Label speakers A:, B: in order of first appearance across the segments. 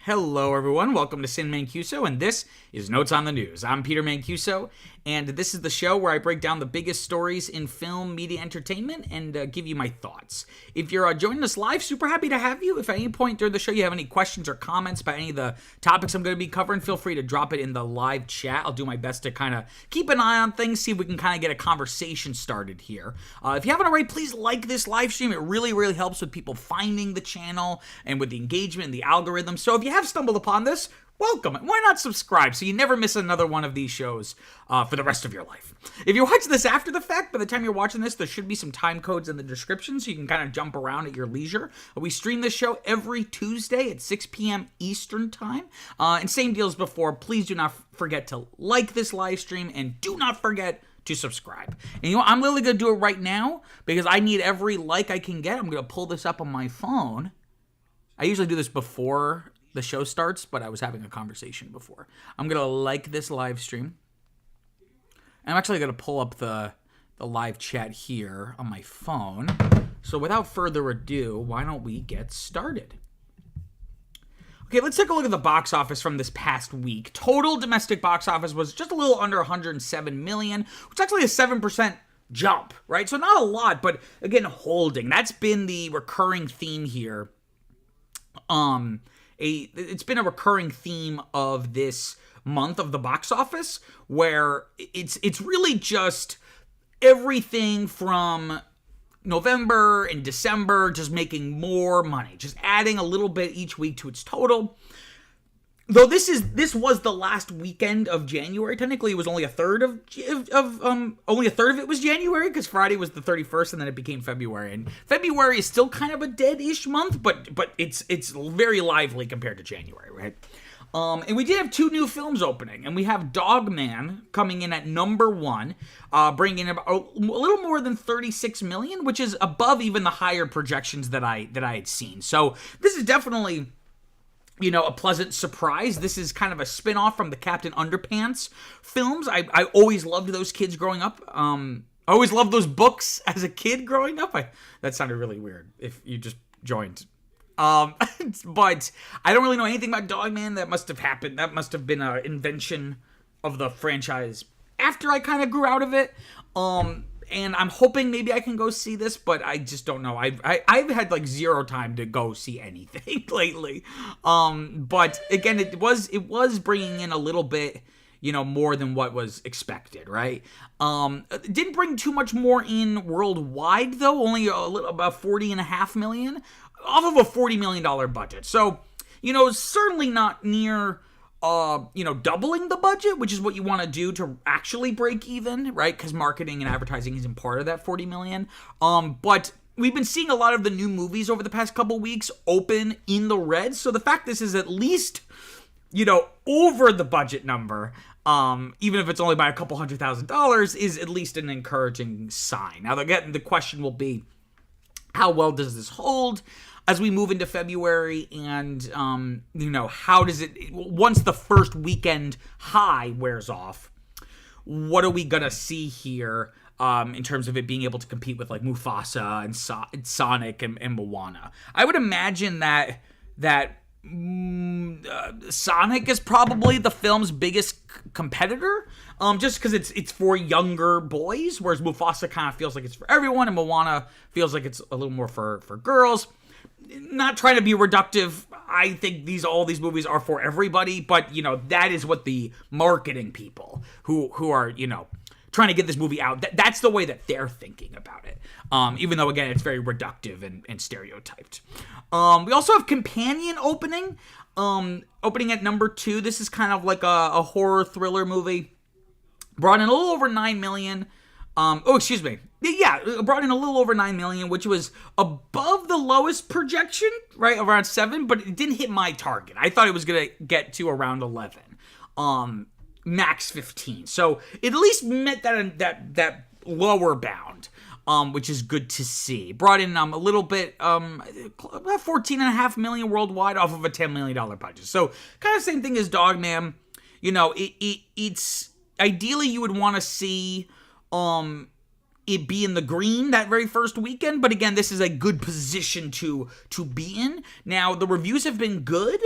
A: Hello, everyone. Welcome to Sin Mancuso, and this is Notes on the News. I'm Peter Mancuso, and this is the show where I break down the biggest stories in film, media, entertainment, and give you my thoughts. If you're joining us live, super happy to have you. If at any point during the show you have any questions or comments about any of the topics I'm going to be covering, feel free to drop it in the live chat. I'll do my best to kind of keep an eye on things, see if we can kind of get a conversation started here. If you haven't already, please like this live stream. It really, really helps with people finding the channel and with the engagement and the algorithm. So if you have stumbled upon this, welcome. Why not subscribe so you never miss another one of these shows for the rest of your life? If you're watching this after the fact, by the time you're watching this, there should be some time codes in the description so you can kind of jump around at your leisure. We stream this show every Tuesday at 6 p.m. Eastern Time. And same deal as before, please do not forget to like this live stream and do not forget to subscribe. And you know what? I'm literally going to do it right now because I need every like I can get. I'm going to pull this up on my phone. I usually do this before the show starts, but I was having a conversation before. I'm going to like this live stream. I'm actually going to pull up the live chat here on my phone. So without further ado, why don't we get started? Okay, let's take a look at the box office from this past week. Total domestic box office was just a little under 107 million, which is actually a 7% jump, right? So not a lot, but again, holding. That's been the recurring theme here. It's been a recurring theme of this month of the box office, where it's really just everything from November and December just making more money, just adding a little bit each week to its total. Though this was the last weekend of January. Technically, it was only a third of it was January, because Friday was the 31st, and then it became February. And February is still kind of a dead-ish month, but it's very lively compared to January, right? And we did have two new films opening, and we have Dogman coming in at number one, bringing in about a little more than 36 million, which is above even the higher projections that I had seen. So this is definitely, a pleasant surprise. This is kind of a spin-off from the Captain Underpants films. I always loved those kids growing up. I always loved those books as a kid growing up. That sounded really weird if you just joined. But I don't really know anything about Dogman. That must have happened. That must have been an invention of the franchise after I kind of grew out of it. And I'm hoping maybe I can go see this, but I just don't know. I've had like zero time to go see anything lately. But again, it was bringing in a little bit, more than what was expected, right? It didn't bring too much more in worldwide, though. Only about 40.5 million off of a $40 million budget. So, certainly not near doubling the budget, which is what you want to do to actually break even, right? Because marketing and advertising isn't part of that 40 million. But we've been seeing a lot of the new movies over the past couple weeks open in the red. So the fact this is at least, over the budget number, even if it's only by a couple $100,000, is at least an encouraging sign. Now, again, the question will be, how well does this hold as we move into February, and, how does it, once the first weekend high wears off, what are we going to see here in terms of it being able to compete with, like, Mufasa and Sonic and Moana? I would imagine that Sonic is probably the film's biggest competitor, just because it's for younger boys, whereas Mufasa kind of feels like it's for everyone, and Moana feels like it's a little more for girls. Not trying to be reductive. I think all these movies are for everybody, but that is what the marketing people who are trying to get this movie out, that's the way that they're thinking about it. Even though, again, it's very reductive and stereotyped. We also have Companion opening at number 2. This is kind of like a horror thriller movie. Brought in a little over 9 million. Brought in a little over 9 million, which was above the lowest projection, right, around 7, but it didn't hit my target. I thought it was going to get to around 11, max 15. So it at least met that lower bound, which is good to see. Brought in a little bit, about 14.5 million worldwide off of a $10 million budget. So kind of same thing as Dogman. It's ideally you would want to see it be in the green that very first weekend, but again, this is a good position to be in. Now, the reviews have been good,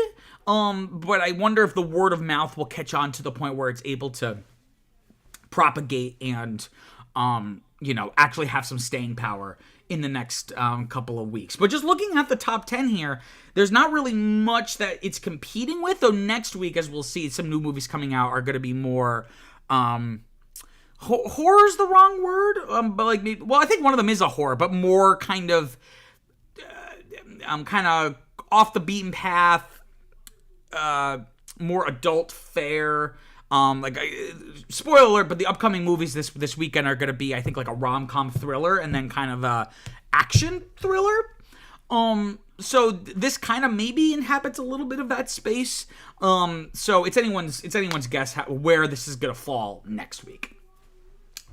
A: but I wonder if the word of mouth will catch on to the point where it's able to propagate and, actually have some staying power in the next couple of weeks. But just looking at the top 10 here, there's not really much that it's competing with, though next week, as we'll see, some new movies coming out are going to be more... horror's the wrong word, but like, maybe, well, I think one of them is a horror, but more kind of off the beaten path, more adult fare. Spoiler alert, but the upcoming movies this weekend are going to be, I think, like a rom-com thriller and then kind of a action thriller. So this kind of maybe inhabits a little bit of that space. So it's anyone's guess where this is going to fall next week.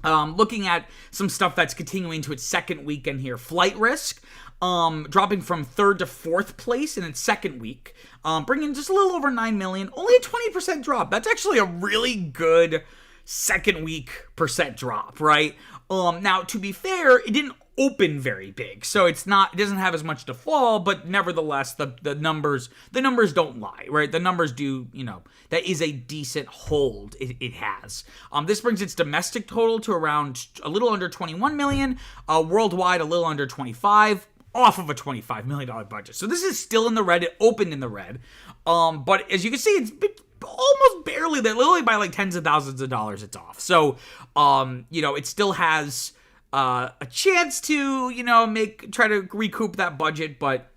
A: Looking at some stuff that's continuing to its second weekend here. Flight Risk, dropping from 3rd to 4th place in its second week, bringing just a little over 9 million, only a 20% drop. That's actually a really good second week percent drop, right? Now, to be fair, it didn't open very big, so it doesn't have as much to fall, but nevertheless, the numbers don't lie, right? The numbers do, that is a decent hold it has. This brings its domestic total to around a little under 21 million, worldwide a little under 25, off of a $25 million budget. So this is still in the red. It opened in the red, but as you can see, it's almost barely, literally by like tens of thousands of dollars it's off. So, it still has a chance to, try to recoup that budget, but,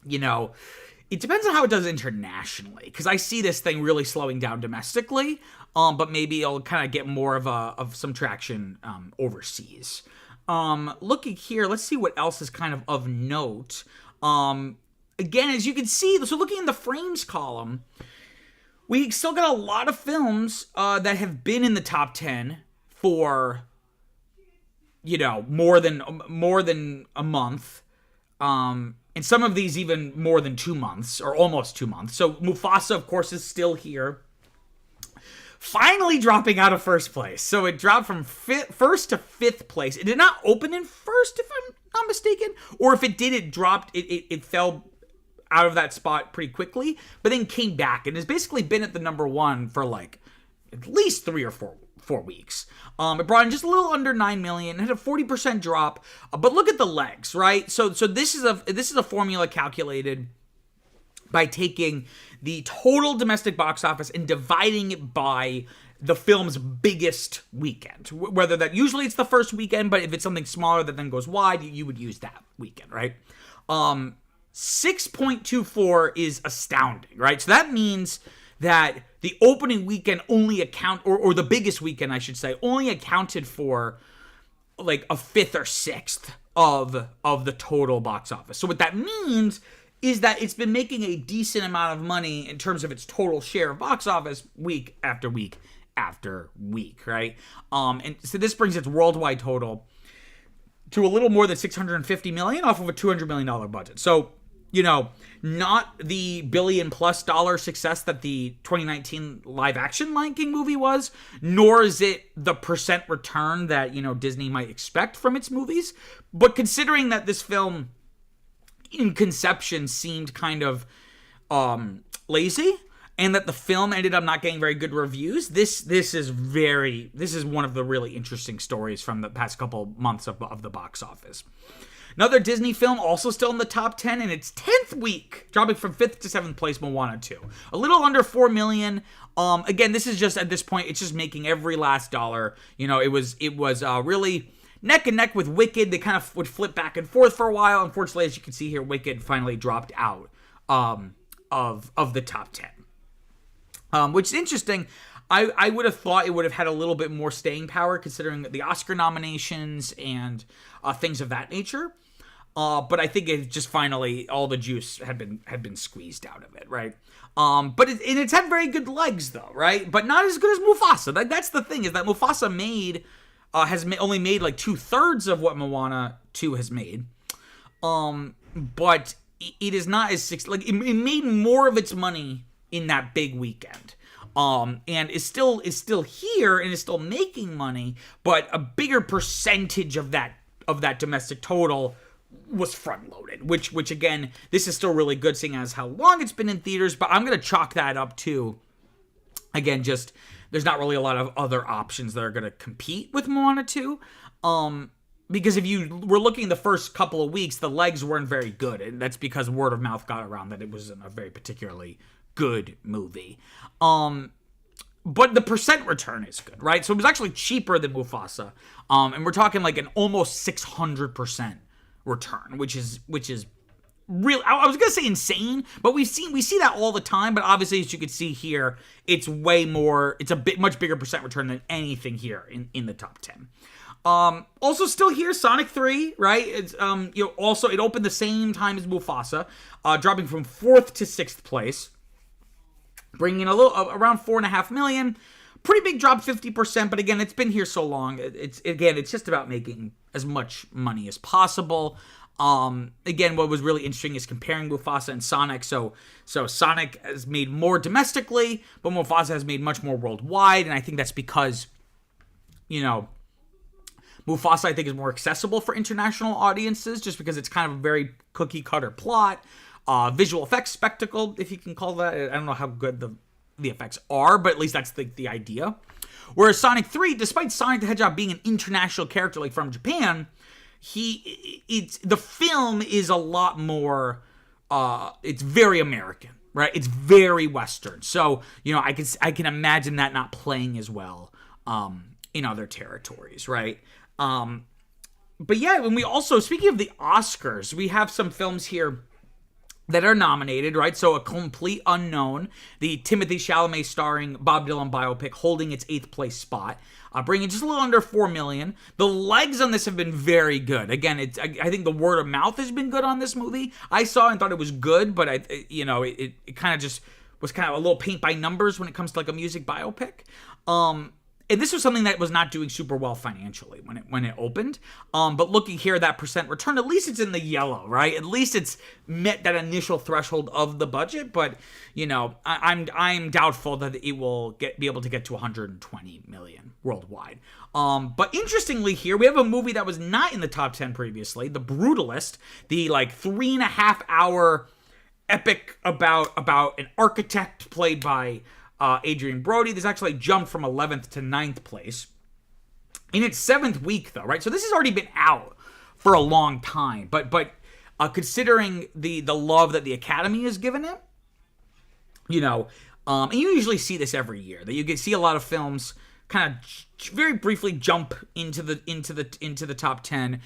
A: it depends on how it does internationally, because I see this thing really slowing down domestically, but maybe it'll kind of get more of some traction overseas. Looking here, let's see what else is kind of note. Again, as you can see, so looking in the frames column, we still got a lot of films that have been in the top 10 for more than a month, and some of these even more than 2 months, or almost 2 months. So Mufasa, of course, is still here, finally dropping out of first place. So it dropped from first to 5th place. It did not open in first, if I'm not mistaken, or if it did, it dropped. It fell out of that spot pretty quickly, but then came back and has basically been at the number 1 for like at least 3 or 4 weeks. It brought in just a little under 9 million. It had a 40% drop, but look at the legs, right? So this is a formula calculated by taking the total domestic box office and dividing it by the film's biggest weekend. Whether that, usually it's the first weekend, but if it's something smaller that then goes wide, you would use that weekend, right? 6.24 is astounding, right? So that means that the opening weekend only or the biggest weekend, I should say, only accounted for like a 5th or 6th of the total box office. So what that means is that it's been making a decent amount of money in terms of its total share of box office week after week after week, right? And so this brings its worldwide total to a little more than $650 million off of a $200 million budget. So, not the billion-plus dollar success that the 2019 live-action Lion King movie was, nor is it the percent return that, Disney might expect from its movies. But considering that this film, in conception, seemed kind of lazy, and that the film ended up not getting very good reviews, this is one of the really interesting stories from the past couple months of the box office. Another Disney film also still in the top 10 in its 10th week, dropping from 5th to 7th place, Moana 2. A little under 4 million. Again, this is just, at this point, it's just making every last dollar. It was really neck and neck with Wicked. They kind of would flip back and forth for a while. Unfortunately, as you can see here, Wicked finally dropped out of the top 10. Which is interesting. I would have thought it would have had a little bit more staying power considering the Oscar nominations and things of that nature. But I think it just finally, all the juice had been squeezed out of it, right? But it's had very good legs though, right? But not as good as Mufasa. That's the thing, is that Mufasa has only made like 2/3 of what Moana 2 has made. But it is not as it made more of its money in that big weekend. and is still here and is still making money, but a bigger percentage of that domestic total was front loaded, which again, this is still really good seeing as how long it's been in theaters, but I'm gonna chalk that up to, again, just there's not really a lot of other options that are gonna compete with Moana 2. Because if you were looking the first couple of weeks, the legs weren't very good, and that's because word of mouth got around that it wasn't a very particularly good movie. But the percent return is good, right? So it was actually cheaper than Mufasa, and we're talking like an almost 600% return, which is real. I was gonna say insane, but we see that all the time. But obviously, as you can see here, it's way more. It's a much bigger percent return than anything here in the top 10. Also still here, Sonic 3, right? It's also it opened the same time as Mufasa, dropping from 4th to 6th place, bringing in a little around 4.5 million. Pretty big drop, 50%, but again, it's been here so long. It's just about making as much money as possible. Again, what was really interesting is comparing Mufasa and Sonic. So Sonic has made more domestically, but Mufasa has made much more worldwide, and I think that's because, Mufasa, I think, is more accessible for international audiences just because it's kind of a very cookie-cutter plot, visual effects spectacle, if you can call that. I don't know how good the effects are, but at least that's the idea. Whereas Sonic 3, despite Sonic the Hedgehog being an international character like from Japan, the film is a lot more, it's very American, right? It's very Western. So, I can imagine that not playing as well in other territories, right? But yeah, when we also, speaking of the Oscars, we have some films here that are nominated, right? So A Complete Unknown, the Timothée Chalamet starring Bob Dylan biopic, holding its 8th place spot, bringing just a little under 4 million. The legs on this have been very good. Again, I think the word of mouth has been good on this movie. I saw and thought it was good, but it kind of just was kind of a little paint by numbers when it comes to like a music biopic. And this was something that was not doing super well financially when it opened. But looking here, that percent return, at least it's in the yellow, right? At least it's met that initial threshold of the budget. But I'm doubtful that it will be able to get to 120 million worldwide. But interestingly, here we have a movie that was not in the top 10 previously, The Brutalist, the 3.5 hour epic about an architect played by Adrian Brody. This actually jumped from 11th to 9th place in its 7th week, though, right? So this has already been out for a long time, but considering the love that the Academy has given it, and you usually see this every year, that you can see a lot of films kind of very briefly jump into the top 10,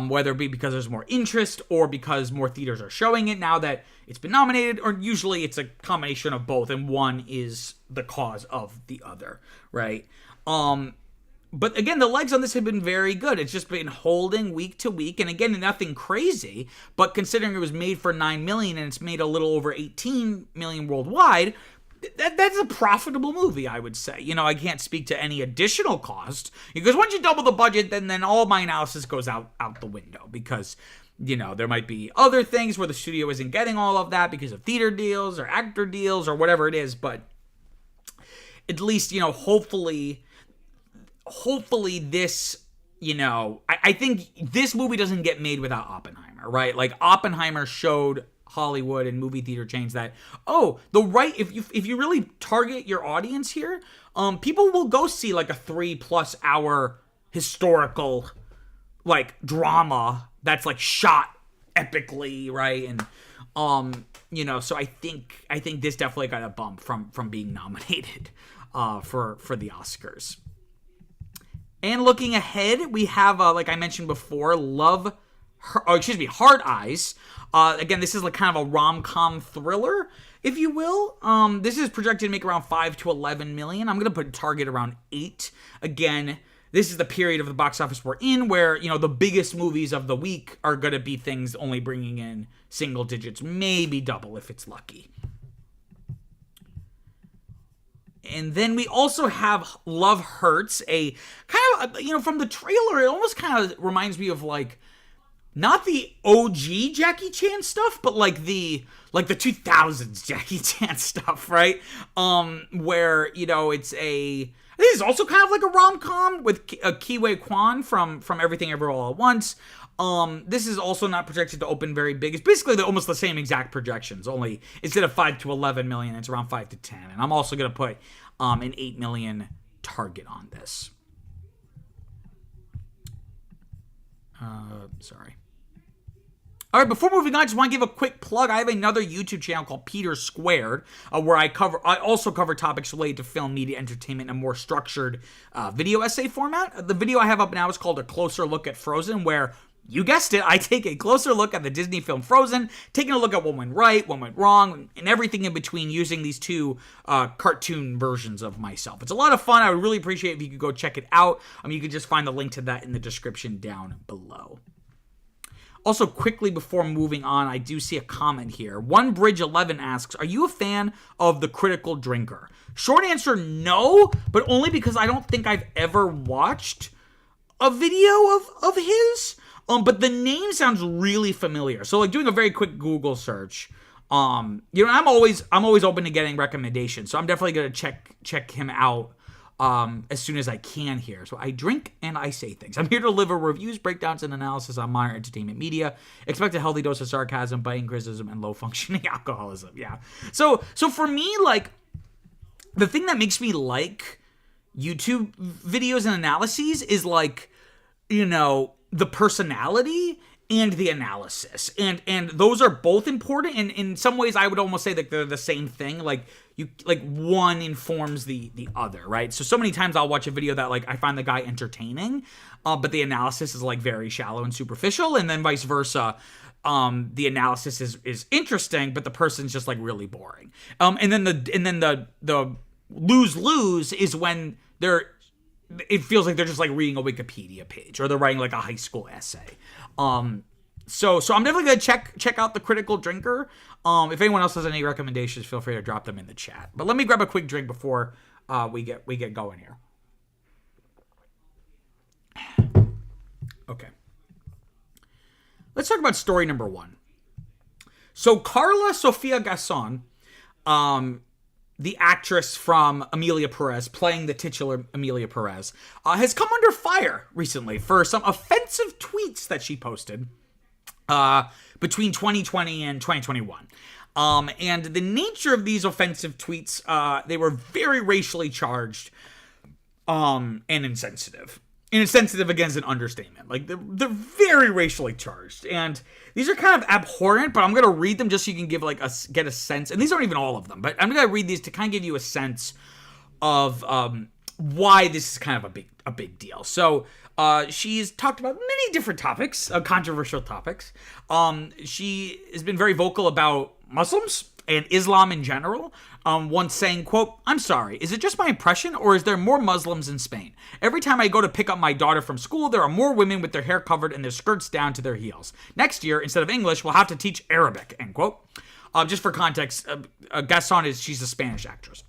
A: whether it be because there's more interest or because more theaters are showing it now that it's been nominated, or usually it's a combination of both, and one is the cause of the other, right? But again, the legs on this have been very good. It's just been holding week to week, and again, nothing crazy, but considering it was made for 9 million and it's made a little over 18 million worldwide, that's a profitable movie, I would say. I can't speak to any additional cost, because once you double the budget, then all my analysis goes out the window, because there might be other things where the studio isn't getting all of that because of theater deals or actor deals or whatever it is. But at least, hopefully this, I think this movie doesn't get made without Oppenheimer, right? Like, Oppenheimer showed Hollywood and movie theater chains that, if you really target your audience here, people will go see like a 3+ hour historical drama that's shot epically, right? And so I think this definitely got a bump from being nominated for the Oscars. And looking ahead, we have like I mentioned before, Hard Eyes. Again, this is kind of a rom-com thriller, if you will. This is projected to make around 5 to 11 million. I'm going to put target around 8. Again, this is the period of the box office we're in where, the biggest movies of the week are going to be things only bringing in single digits, maybe double if it's lucky. And then we also have Love Hurts, a kind of, from the trailer, it almost kind of reminds me of not the OG Jackie Chan stuff, but like the 2000s Jackie Chan stuff, right? Where, you know, I think it's also kind of like a rom-com with Kiwei Kwan from Everything Everywhere All at Once. This is also not projected to open very big. It's basically almost the same exact projections, only instead of 5 to 11 million, it's around 5 to 10. And I'm also going to put an 8 million target on this. Sorry. All right, before moving on, I just want to give a quick plug. I have another YouTube channel called Peter Squared, where I also cover topics related to film, media, entertainment, in a more structured video essay format. The video I have up now is called A Closer Look at Frozen, where, you guessed it, I take a closer look at the Disney film Frozen, taking a look at what went right, what went wrong, and everything in between, using these two cartoon versions of myself. It's a lot of fun. I would really appreciate if you could go check it out. You can just find the link to that in the description down below. Also, quickly before moving on, I do see a comment here. One Bridge 11 asks, are you a fan of The Critical Drinker? Short answer, no, but only because I don't think I've ever watched a video of his. But the name sounds really familiar. So, like, doing a very quick Google search, I'm always open to getting recommendations. So I'm definitely gonna check him out as soon as I can here. So I drink and I say things. I'm here to deliver reviews, breakdowns, and analysis on modern entertainment media. Expect a healthy dose of sarcasm, biting criticism, and low-functioning alcoholism. Yeah. So for me, like, the thing that makes me like YouTube videos and analyses is, like, you know, the personality and the analysis, and those are both important, and in some ways I would almost say that they're the same thing. Like, one informs the other, right? So many times I'll watch a video that, like, I find the guy entertaining, but the analysis is, like, very shallow and superficial, and then vice versa. The analysis is interesting, but the person's just, like, really boring. And then the lose is when it feels like they're just, like, reading a Wikipedia page, or they're writing, like, a high school essay. So I'm definitely gonna check out The Critical Drinker. If anyone else has any recommendations, feel free to drop them in the chat. But let me grab a quick drink before we get going here. Okay. Let's talk about story number 1. So Carla Sofia Gasson, the actress from Emilia Perez, playing the titular Emilia Perez, has come under fire recently for some offensive tweets that she posted between 2020 and 2021. And the nature of these offensive tweets, they were very racially charged and insensitive. And insensitive, again, is an understatement. Like, they're very racially charged. And these are kind of abhorrent, but I'm going to read them just so you can get a sense. And these aren't even all of them, but I'm going to read these to kind of give you a sense of why this is kind of a big deal. So she's talked about many different topics, controversial topics. She has been very vocal about Muslims and Islam in general, once saying, quote, "I'm sorry, is it just my impression, or is there more Muslims in Spain? Every time I go to pick up my daughter from school, there are more women with their hair covered and their skirts down to their heels. Next year, instead of English, we'll have to teach Arabic," end quote. Just for context, Gaston she's a Spanish actress.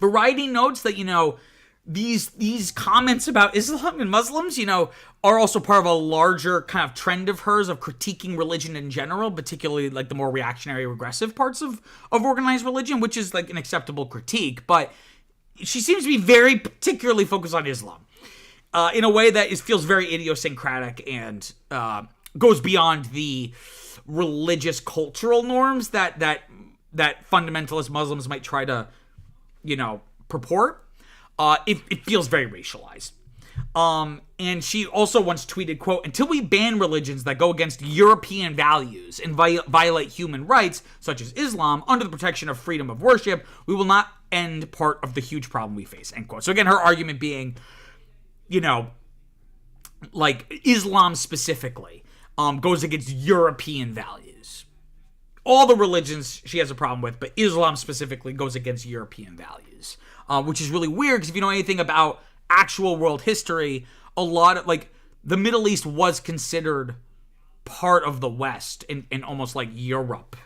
A: Variety notes that, you know, these comments about Islam and Muslims, you know, are also part of a larger kind of trend of hers of critiquing religion in general, particularly like the more reactionary, regressive parts of organized religion, which is like an acceptable critique. But she seems to be very particularly focused on Islam in a way that feels very idiosyncratic and goes beyond the religious cultural norms that fundamentalist Muslims might try to, you know, purport. It feels very racialized. And she also once tweeted, quote, "Until we ban religions that go against European values and violate human rights, such as Islam, under the protection of freedom of worship, we will not end part of the huge problem we face," end quote. So again, her argument being, you know, like, Islam specifically goes against European values. All the religions she has a problem with, but Islam specifically goes against European values. Which is really weird, because if you know anything about actual world history, a lot of, like, the Middle East was considered part of the West and almost like Europe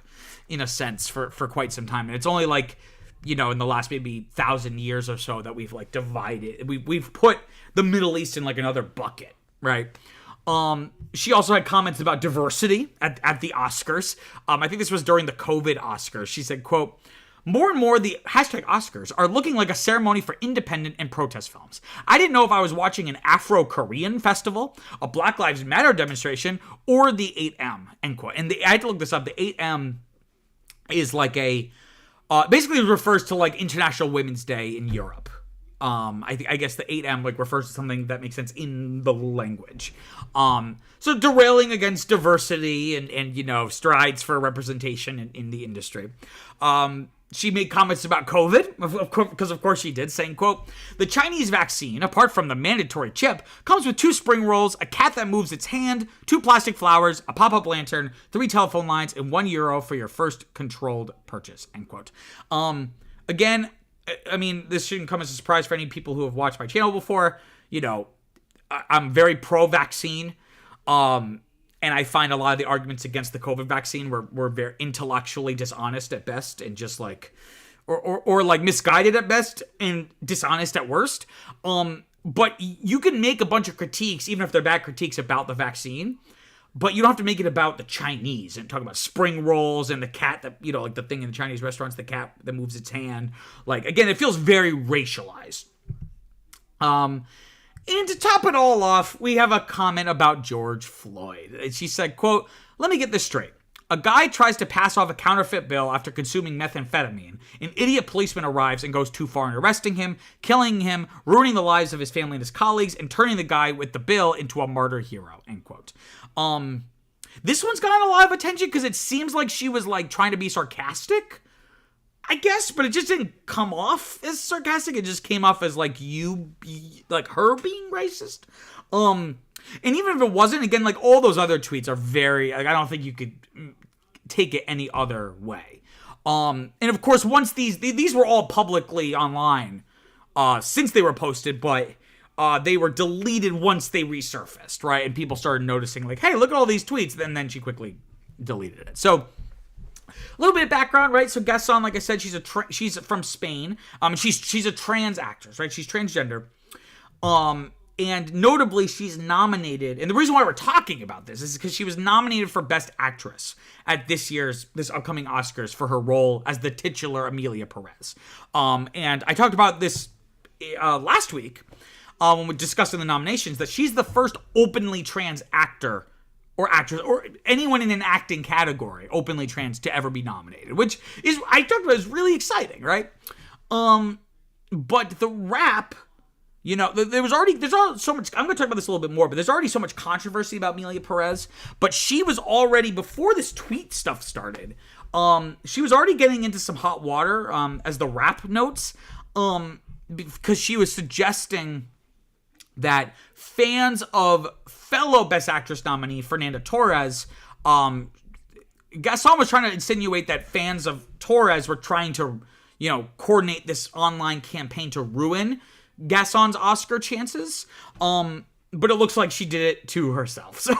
A: in a sense for quite some time. And it's only, like, you know, in the last maybe 1,000 years or so that we've, like, divided. We've put the Middle East in, like, another bucket, right? She also had comments about diversity at the Oscars. I think this was during the COVID Oscars. She said, quote, more and more, the hashtag Oscars are looking like a ceremony for independent and protest films. I didn't know if I was watching an Afro-Korean festival, a Black Lives Matter demonstration, or the 8M, end quote. And I had to look this up. The 8M is like basically it refers to like International Women's Day in Europe. I guess the 8M like refers to something that makes sense in the language. So derailing against diversity and strides for representation in the industry. She made comments about COVID, because of course she did, saying, quote, the Chinese vaccine, apart from the mandatory chip, comes with 2 spring rolls, a cat that moves its hand, 2 plastic flowers, a pop-up lantern, 3 telephone lines, and €1 for your first controlled purchase, end quote. Again, I mean, this shouldn't come as a surprise for any people who have watched my channel before. I'm very pro-vaccine. And I find a lot of the arguments against the COVID vaccine were very intellectually dishonest at best, and just like, or like misguided at best and dishonest at worst. But you can make a bunch of critiques, even if they're bad critiques, about the vaccine. But you don't have to make it about the Chinese and talk about spring rolls and the cat that, like the thing in the Chinese restaurants, the cat that moves its hand. Like, again, it feels very racialized. And to top it all off, we have a comment about George Floyd. And she said, quote, let me get this straight. A guy tries to pass off a counterfeit bill after consuming methamphetamine. An idiot policeman arrives and goes too far in arresting him, killing him, ruining the lives of his family and his colleagues, and turning the guy with the bill into a martyr hero, end quote. This one's gotten a lot of attention because it seems like she was like trying to be sarcastic, I guess, but it just didn't come off as sarcastic. It just came off as like her being racist. And even if it wasn't, again, like all those other tweets are very, like, I don't think you could take it any other way. And of course, once these were all publicly online, since they were posted, but they were deleted once they resurfaced, right? And people started noticing, like, hey, look at all these tweets. And then she quickly deleted it. So, a little bit of background, right? So Gaston, like I said, she's from Spain. She's a trans actress, right? She's transgender. And notably, she's nominated, and the reason why we're talking about this is because she was nominated for Best Actress at this upcoming Oscars for her role as the titular Emilia Perez. And I talked about this last week when we were discussing the nominations, that she's the first openly trans actor or actress, or anyone in an acting category, openly trans, to ever be nominated, which is, I talked about, is really exciting, right? But the rap, there's so much, I'm going to talk about this a little bit more, but there's already so much controversy about Emilia Perez, but she was already, before this tweet stuff started, she was already getting into some hot water, as the rap notes, because she was suggesting that fans of fellow Best Actress nominee Fernanda Torres, Gaston was trying to insinuate that fans of Torres were trying to, coordinate this online campaign to ruin Gaston's Oscar chances. But it looks like she did it to herself. So,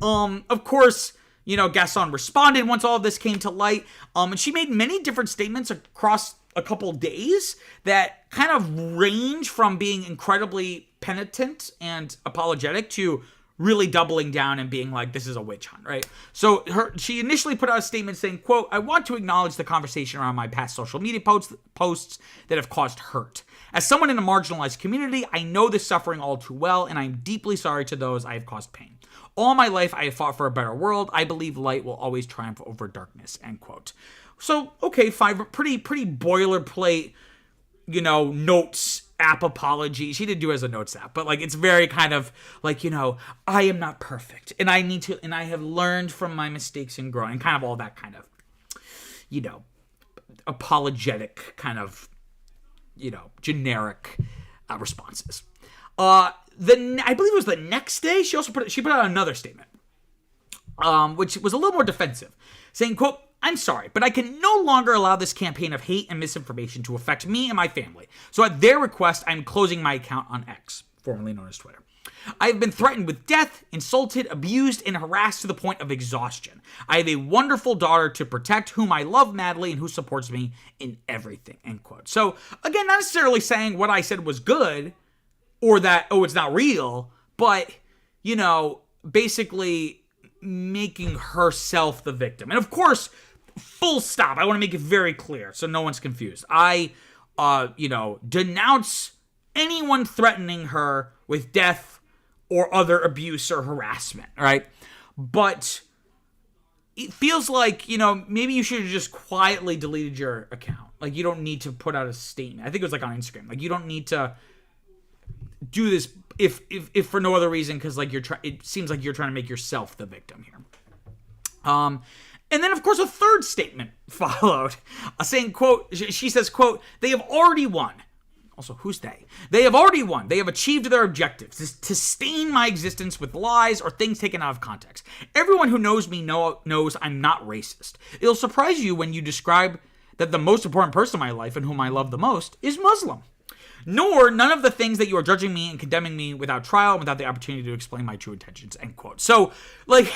A: of course, Gaston responded once all of this came to light. And she made many different statements across a couple days that kind of range from being incredibly penitent and apologetic to really doubling down and being like, this is a witch hunt, right? So she initially put out a statement saying, quote, I want to acknowledge the conversation around my past social media posts that have caused hurt. As someone in a marginalized community, I know this suffering all too well, and I'm deeply sorry to those I have caused pain. All my life, I have fought for a better world. I believe light will always triumph over darkness, end quote. So, okay, fine, pretty boilerplate, notes app apology. She didn't do it as a notes app, but like, it's very kind of like, I am not perfect, and I have learned from my mistakes and growing, and kind of all that kind of, apologetic kind of, generic responses. I believe it was the next day, she put out another statement, which was a little more defensive, saying, quote, I'm sorry, but I can no longer allow this campaign of hate and misinformation to affect me and my family. So at their request, I'm closing my account on X, formerly known as Twitter. I have been threatened with death, insulted, abused, and harassed to the point of exhaustion. I have a wonderful daughter to protect whom I love madly and who supports me in everything, end quote. So, again, not necessarily saying what I said was good or that, it's not real, but, basically making herself the victim. And of course, full stop, I want to make it very clear so no one's confused. I, denounce anyone threatening her with death or other abuse or harassment, right? But it feels like, maybe you should have just quietly deleted your account. Like, you don't need to put out a statement. I think it was like on Instagram. Like, you don't need to do this if for no other reason, because like it seems like you're trying to make yourself the victim here. And then, of course, a third statement followed, saying, quote, she says, quote, "They have already won." Also, who's they? "They have already won. They have achieved their objectives, to stain my existence with lies or things taken out of context. Everyone who knows me knows I'm not racist. It'll surprise you when you describe that the most important person in my life and whom I love the most is Muslim. Nor none of the things that you are judging me and condemning me without trial and without the opportunity to explain my true intentions," end quote. So, like,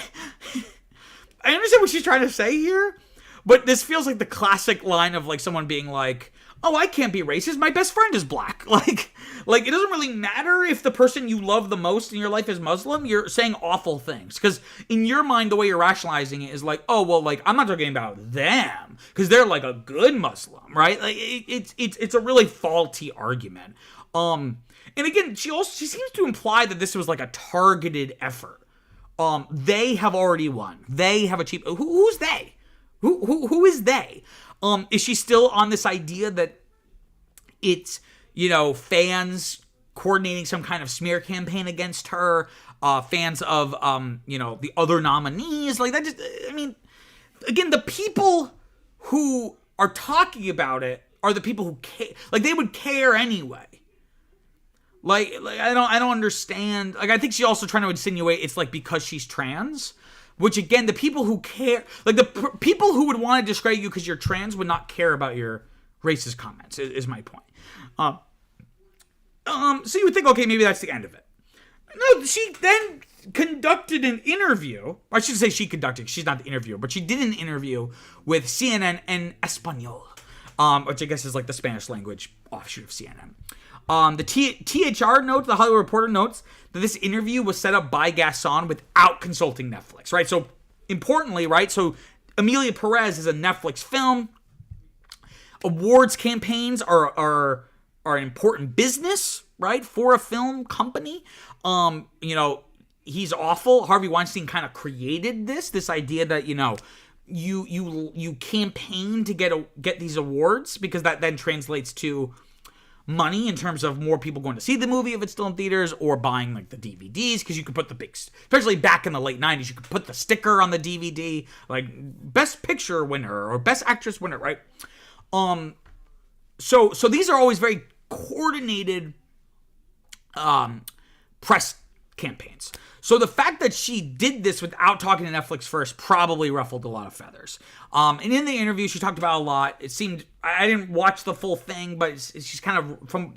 A: I understand what she's trying to say here, but this feels like the classic line of, like, someone being like, "Oh, I can't be racist. My best friend is black." Like it doesn't really matter if the person you love the most in your life is Muslim. You're saying awful things. Because in your mind, the way you're rationalizing it is like, oh, well, like, I'm not talking about them because they're like a good Muslim, right? Like it's a really faulty argument. And again, she seems to imply that this was like a targeted effort. They have already won. They have achieved. Who's they? Who is they? Is she still on this idea that it's, fans coordinating some kind of smear campaign against her, fans of, the other nominees? Like, that just, again, the people who are talking about it are the people who care. Like, they would care anyway. Like I don't understand. Like, I think she's also trying to insinuate it's, like, because she's trans. Which, again, the people who care, like the people who would want to discredit you because you're trans would not care about your racist comments, is my point. So you would think, okay, maybe that's the end of it. No, she then conducted an interview. I should say she conducted, she's not the interviewer, but she did an interview with CNN en Español, which I guess is like the Spanish language offshoot of CNN. The THR notes, the Hollywood Reporter notes, that this interview was set up by Gasson without consulting Netflix, right? So, importantly, right, so Emilia Perez is a Netflix film. Awards campaigns are an important business, right, for a film company. He's awful. Harvey Weinstein kind of created this idea that, you campaign to get these awards because that then translates to money in terms of more people going to see the movie if it's still in theaters, or buying like the DVDs, because you could put the big, especially back in the late 90s, you could put the sticker on the DVD, like best picture winner or best actress winner, right? So these are always very coordinated press campaigns. So the fact that she did this without talking to Netflix first probably ruffled a lot of feathers. And in the interview, she talked about a lot. It seemed, I didn't watch the full thing, but she's kind of, from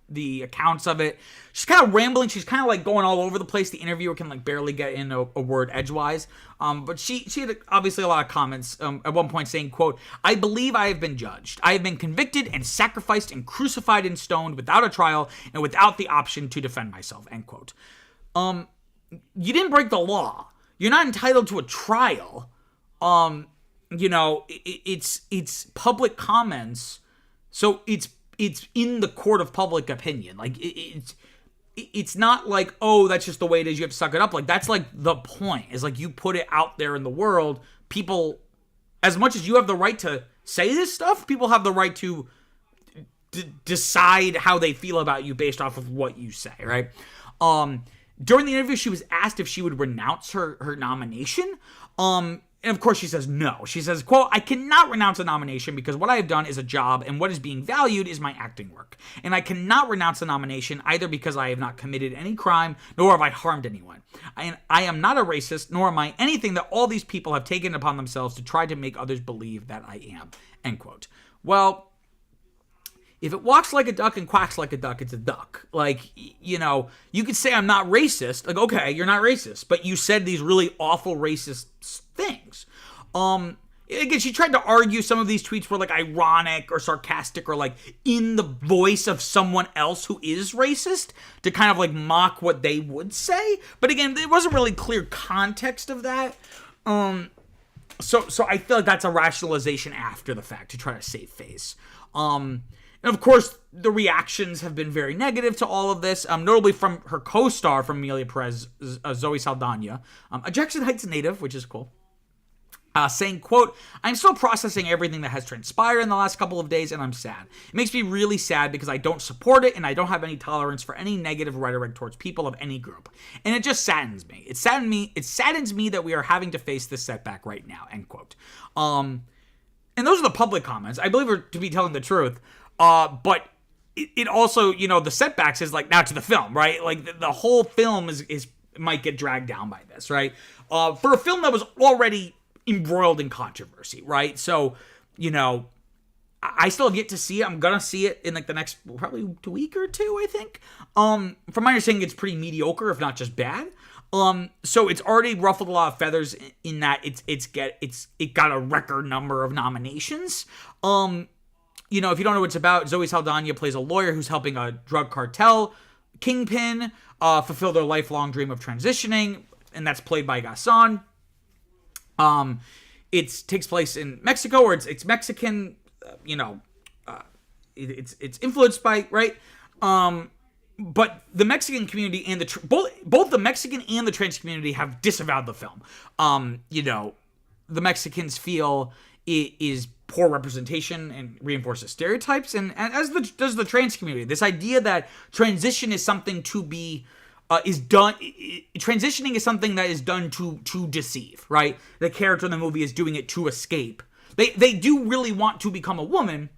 A: the accounts of it, she's kind of rambling. She's kind of like going all over the place. The interviewer can like barely get in a word edgewise. But she had obviously a lot of comments at one point saying, quote, "I believe I have been judged. I have been convicted and sacrificed and crucified and stoned without a trial and without the option to defend myself," end quote. You didn't break the law. You're not entitled to a trial. It's public comments, so it's in the court of public opinion. Like it's not like, oh, that's just the way it is, you have to suck it up. Like, that's like the point, is like you put it out there in the world. People, as much as you have the right to say this stuff, people have the right to decide how they feel about you based off of what you say, right? During the interview, she was asked if she would renounce her nomination. And of course she says no. She says, quote, "I cannot renounce a nomination because what I have done is a job and what is being valued is my acting work. And I cannot renounce a nomination either because I have not committed any crime nor have I harmed anyone. I am not a racist, nor am I anything that all these people have taken upon themselves to try to make others believe that I am," end quote. Well, if it walks like a duck and quacks like a duck, it's a duck. Like, you could say I'm not racist. Like, okay, you're not racist, but you said these really awful racist things. again, she tried to argue some of these tweets were like ironic or sarcastic or like in the voice of someone else who is racist to kind of like mock what they would say. But again, there wasn't really clear context of that. So I feel like that's a rationalization after the fact to try to save face. And of course, the reactions have been very negative to all of this, notably from her co-star from Emilia Perez, Zoe Saldana, a Jackson Heights native, which is cool. Saying, quote, "I'm still processing everything that has transpired in the last couple of days, and I'm sad. It makes me really sad because I don't support it, and I don't have any tolerance for any negative rhetoric towards people of any group. And it just saddens me. It saddens me that we are having to face this setback right now," end quote. And those are the public comments. I believe her to be telling the truth. But it also, the setbacks is like now to the film, right? Like the whole film is might get dragged down by this, right? For a film that was already embroiled in controversy, right? So, I still have yet to see it. I'm gonna see it in like the next probably week or two, I think. From my understanding, it's pretty mediocre, if not just bad. So it's already ruffled a lot of feathers in that it got a record number of nominations. If you don't know what it's about, Zoe Saldana plays a lawyer who's helping a drug cartel kingpin fulfill their lifelong dream of transitioning, and that's played by Gasson. It takes place in Mexico, or it's Mexican, it's influenced by, right? But the Mexican community and both the Mexican and the trans community have disavowed the film. The Mexicans feel it is poor representation and reinforces stereotypes, and as does the trans community. This idea that transition is something to be transitioning is something that is done to deceive, right? The character in the movie is doing it to escape. They do really want to become a woman,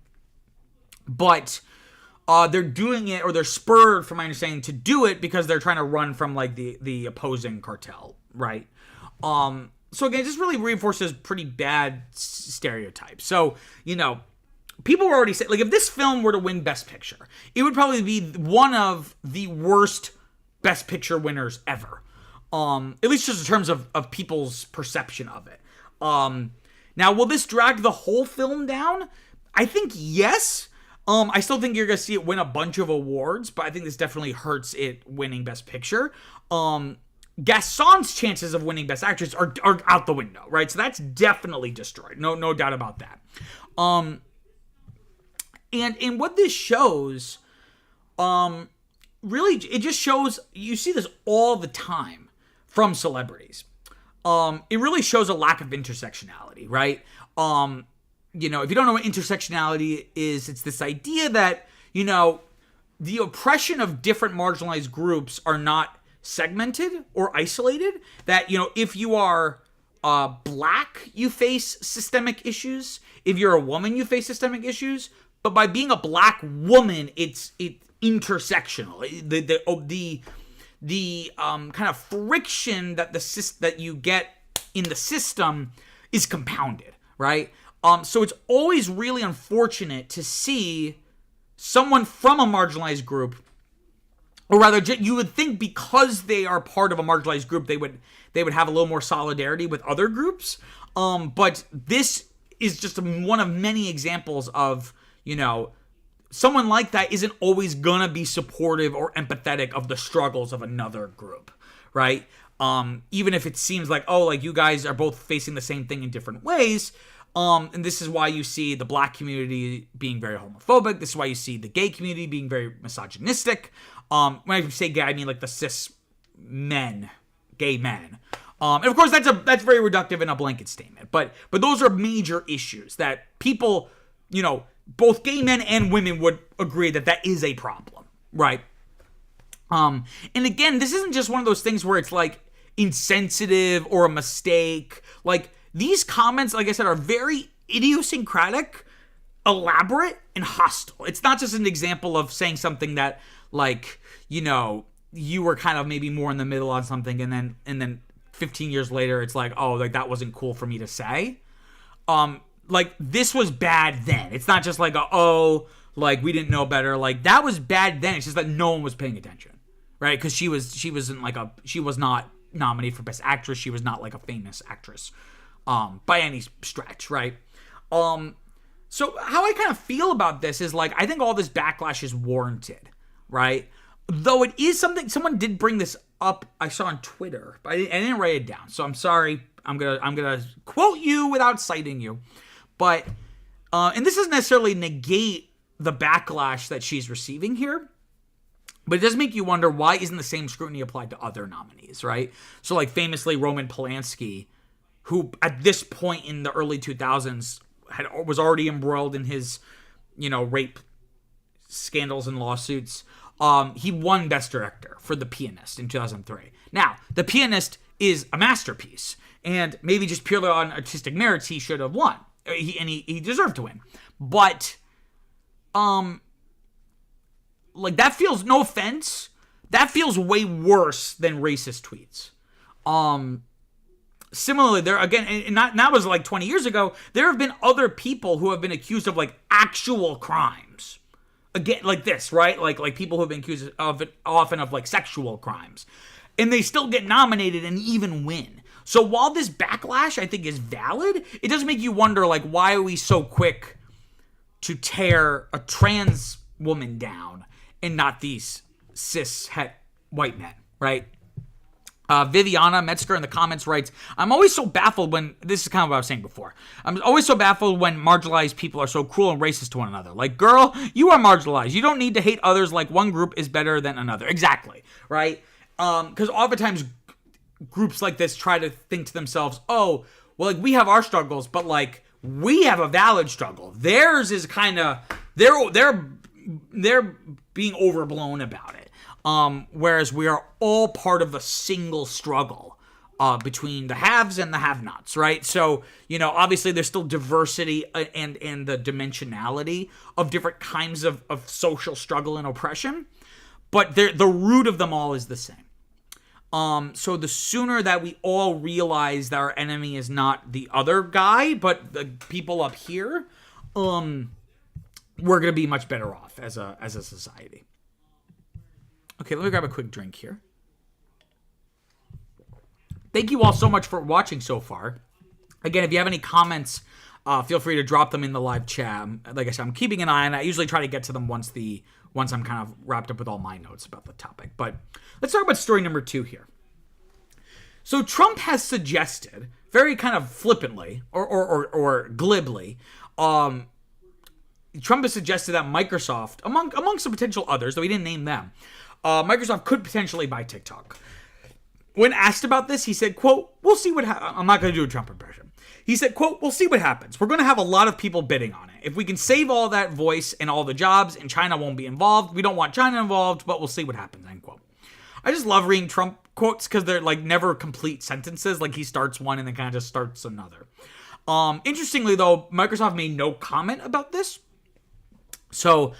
A: but they're doing it, or they're spurred, from my understanding, to do it because they're trying to run from like the opposing cartel, right? So again, it just really reinforces pretty bad stereotypes. So, people were already saying, like, if this film were to win Best Picture, it would probably be one of the worst Best Picture winners ever. At least just in terms of people's perception of it. Now, will this drag the whole film down? I think yes. I still think you're going to see it win a bunch of awards, but I think this definitely hurts it winning Best Picture. Gasson's chances of winning Best Actress are out the window, right? So that's definitely destroyed. No doubt about that. And what this shows, really, it just shows, you see this all the time from celebrities. It really shows a lack of intersectionality, right? If you don't know what intersectionality is, it's this idea that, the oppression of different marginalized groups are not segmented or isolated. That, if you are black, you face systemic issues. If you're a woman, you face systemic issues. But by being a black woman, it's intersectional. The kind of friction that you get in the system is compounded, right? So it's always really unfortunate to see someone from a marginalized group, or rather, you would think because they are part of a marginalized group, they would have a little more solidarity with other groups. But this is just one of many examples of, someone like that isn't always gonna be supportive or empathetic of the struggles of another group, right? Even if it seems like, you guys are both facing the same thing in different ways. And this is why you see the black community being very homophobic. This is why you see the gay community being very misogynistic. When I say gay, I mean like the cis men, gay men. And of course, that's very reductive in a blanket statement. But those are major issues that people, both gay men and women would agree that is a problem, right? And again, this isn't just one of those things where it's like insensitive or a mistake. Like, these comments, like I said, are very idiosyncratic, elaborate, and hostile. It's not just an example of saying something that, like, you were kind of maybe more in the middle on something, and then 15 years later, it's like, that wasn't cool for me to say. Like, this was bad then. It's not just like, we didn't know better. Like, that was bad then. It's just that no one was paying attention, right? Because she was not nominated for Best Actress. She was not like a famous actress. by any stretch, right? So how I kind of feel about this is like, I think all this backlash is warranted, right? Though it is something, someone did bring this up, I saw on Twitter, but I didn't write it down. So I'm sorry. I'm gonna quote you without citing you. But, and this doesn't necessarily negate the backlash that she's receiving here, but it does make you wonder, why isn't the same scrutiny applied to other nominees, right? So like famously Roman Polanski, who at this point in the early 2000s was already embroiled in his, rape scandals and lawsuits. He won Best Director for The Pianist in 2003. Now, The Pianist is a masterpiece, and maybe just purely on artistic merits, he should have won. He deserved to win. But, like, that feels, no offense, that feels way worse than racist tweets. Similarly, there again, and that was like 20 years ago, there have been other people who have been accused of like actual crimes. Again, like this, right? Like people who have been accused of it often of like sexual crimes. And they still get nominated and even win. So while this backlash I think is valid, it does make you wonder, like, why are we so quick to tear a trans woman down and not these cis het white men, right? Viviana Metzger in the comments writes, I'm always so baffled when, this is kind of what I was saying before, I'm always so baffled when marginalized people are so cruel and racist to one another. Like, girl, you are marginalized. You don't need to hate others like one group is better than another. Exactly, right? Because oftentimes groups like this try to think to themselves, oh, well, like, we have our struggles, but like, we have a valid struggle. Theirs is kind of, they're being overblown about it. Whereas we are all part of a single struggle between the haves and the have-nots, right? So, obviously there's still diversity and the dimensionality of different kinds of social struggle and oppression, but the root of them all is the same. So the sooner that we all realize that our enemy is not the other guy, but the people up here, we're going to be much better off as a society. Okay, let me grab a quick drink here. Thank you all so much for watching so far. Again, if you have any comments, feel free to drop them in the live chat. Like I said, I'm keeping an eye on it. I usually try to get to them once I'm kind of wrapped up with all my notes about the topic. But let's talk about story number 2 here. So Trump has suggested, very kind of flippantly or glibly, Trump has suggested that Microsoft, amongst the potential others, though he didn't name them, Microsoft could potentially buy TikTok. When asked about this, he said, quote, we'll see what happens. I'm not going to do a Trump impression. He said, quote, we'll see what happens. We're going to have a lot of people bidding on it. If we can save all that voice and all the jobs and China won't be involved, we don't want China involved, but we'll see what happens, end quote. I just love reading Trump quotes because they're like never complete sentences. Like he starts one and then kind of just starts another. Interestingly, though, Microsoft made no comment about this. So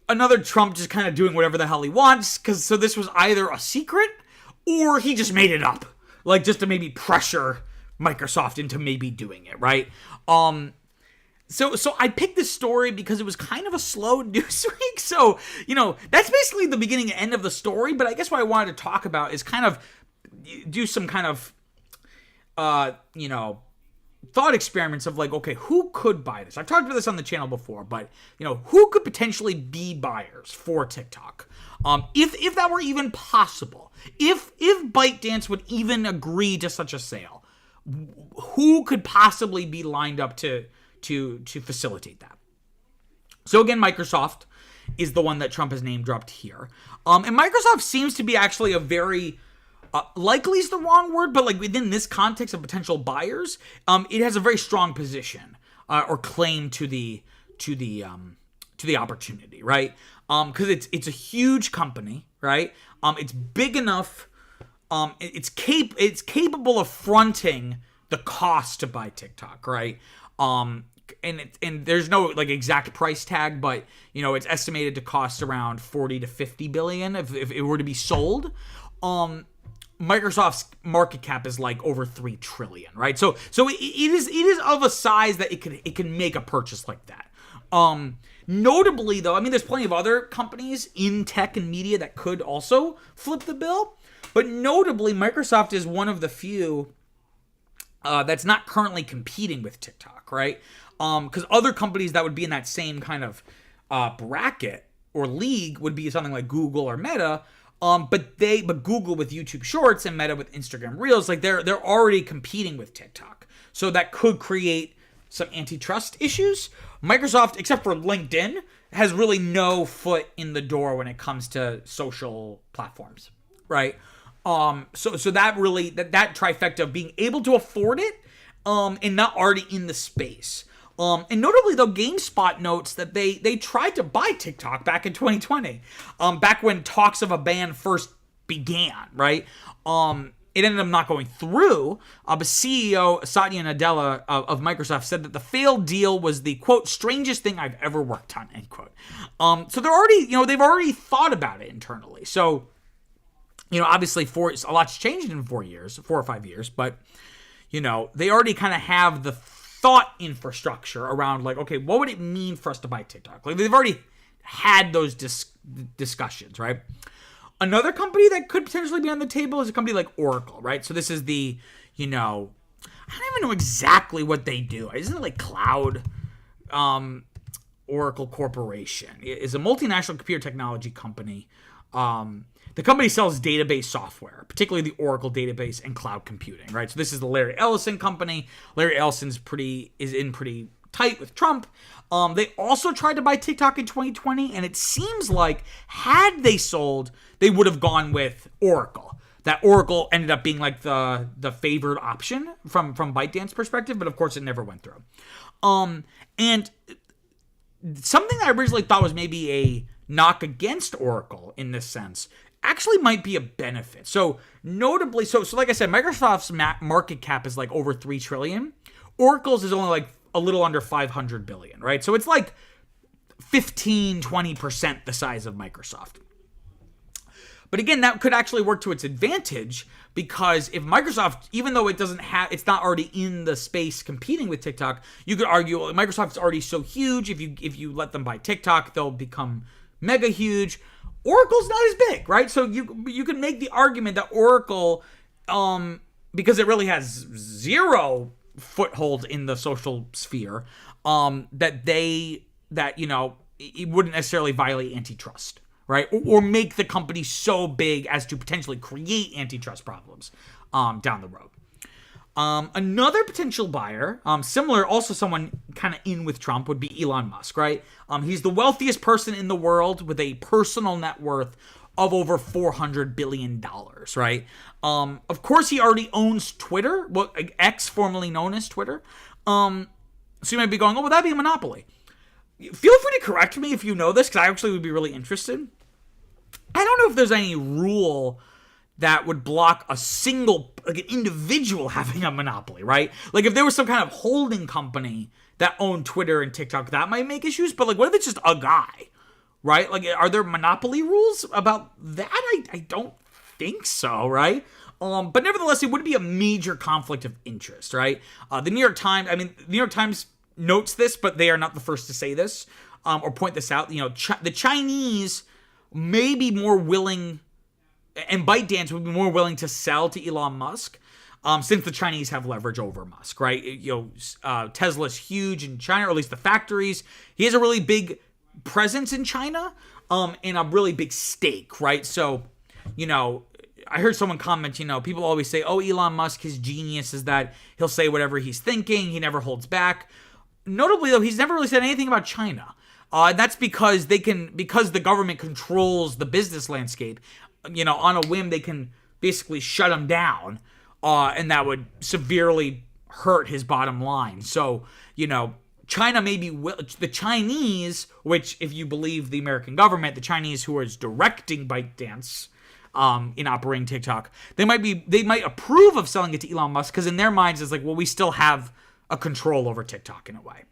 A: another Trump just kind of doing whatever the hell he wants, so this was either a secret or he just made it up, like just to maybe pressure Microsoft into maybe doing it, right? So I picked this story because it was kind of a slow news week. So, that's basically the beginning and end of the story, but I guess what I wanted to talk about is kind of do some kind of thought experiments of like, okay, who could buy this? I've talked about this on the channel before, but who could potentially be buyers for TikTok? If that were even possible, if ByteDance would even agree to such a sale, who could possibly be lined up to facilitate that? So again, Microsoft is the one that Trump has name dropped here. And Microsoft seems to be actually a very likely is the wrong word, but like within this context of potential buyers, it has a very strong position or claim to the opportunity, right? Because it's a huge company, right? It's big enough. It's capable of fronting the cost to buy TikTok, right? And there's no like exact price tag, but it's estimated to cost around 40 to 50 billion if it were to be sold. Microsoft's market cap is like over 3 trillion, right? So it is of a size that it can make a purchase like that. Notably though, I mean, there's plenty of other companies in tech and media that could also flip the bill, but notably Microsoft is one of the few that's not currently competing with TikTok, right? Because other companies that would be in that same kind of bracket or league would be something like Google or Meta. But Google with YouTube Shorts and Meta with Instagram Reels, like they're already competing with TikTok. So that could create some antitrust issues. Microsoft, except for LinkedIn, has really no foot in the door when it comes to social platforms, right? So that really that trifecta of being able to afford it, and not already in the space. And notably, though, GameSpot notes that they tried to buy TikTok back in 2020, back when talks of a ban first began, right? It ended up not going through, but CEO Satya Nadella of Microsoft said that the failed deal was the, quote, strangest thing I've ever worked on, end quote. So they're already, they've already thought about it internally. So, obviously a lot's changed in 4 or 5 years, but, they already kind of have the thought infrastructure around, like, okay, what would it mean for us to buy TikTok? Like, they've already had those discussions, right? Another company that could potentially be on the table is a company like Oracle, right? So this is the, I don't even know exactly what they do. Isn't it like cloud? Oracle Corporation is a multinational computer technology company. The company sells database software, particularly the Oracle database and cloud computing, right? So this is the Larry Ellison company. Larry Ellison's pretty tight with Trump. They also tried to buy TikTok in 2020, and it seems like had they sold, they would have gone with Oracle. That Oracle ended up being like the favored option from ByteDance's perspective, but of course it never went through. And something that I originally thought was maybe a knock against Oracle in this sense actually might be a benefit. So notably, so like I said, Microsoft's market cap is like over $3 trillion. Oracle's is only like a little under 500 billion, right? So it's like 15-20% the size of Microsoft. But again, that could actually work to its advantage, because if Microsoft, even though it's not already in the space competing with TikTok, you could argue, well, Microsoft's already so huge. If you let them buy TikTok, they'll become mega huge. Oracle's not as big, right? So you can make the argument that Oracle, because it really has zero foothold in the social sphere, it wouldn't necessarily violate antitrust, right? Or make the company so big as to potentially create antitrust problems down the road. Another potential buyer, similar, also someone kind of in with Trump, would be Elon Musk, right? He's the wealthiest person in the world with a personal net worth of over $400 billion, right? Of course, he already owns Twitter, X, formerly known as Twitter. So you might be going, oh, would that be a monopoly? Feel free to correct me if you know this, because I actually would be really interested. I don't know if there's any rule that would block a single, like an individual having a monopoly, right? Like if there was some kind of holding company that owned Twitter and TikTok, that might make issues. But like, what if it's just a guy, right? Like, are there monopoly rules about that? I don't think so, right? But nevertheless, it would be a major conflict of interest, right? The New York Times notes this, but they are not the first to say this or point this out. The Chinese may be more willing, and ByteDance would be more willing to sell to Elon Musk, since the Chinese have leverage over Musk, right? Tesla's huge in China, or at least the factories. He has a really big presence in China, and a really big stake, right? So, I heard someone comment, people always say, oh, Elon Musk, his genius is that he'll say whatever he's thinking. He never holds back. Notably, though, he's never really said anything about China. And that's because because the government controls the business landscape. On a whim, they can basically shut him down, and that would severely hurt his bottom line. So, China may be the Chinese, which, if you believe the American government, the Chinese who is directing ByteDance in operating TikTok, they might approve of selling it to Elon Musk, because in their minds it's like, well, we still have a control over TikTok in a way.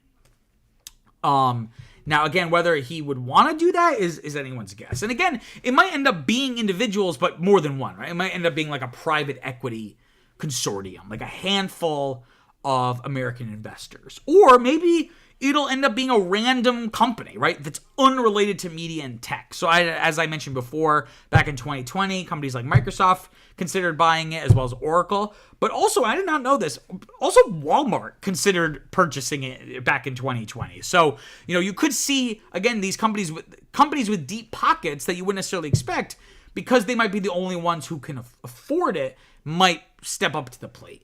A: Now, again, whether he would want to do that is anyone's guess. And again, it might end up being individuals, but more than one, right? It might end up being like a private equity consortium, like a handful of American investors. Or maybe it'll end up being a random company, right? That's unrelated to media and tech. So as I mentioned before, back in 2020, companies like Microsoft considered buying it, as well as Oracle. But also, I did not know this, also Walmart considered purchasing it back in 2020. So, you could see, again, these companies with deep pockets that you wouldn't necessarily expect, because they might be the only ones who can afford it, might step up to the plate.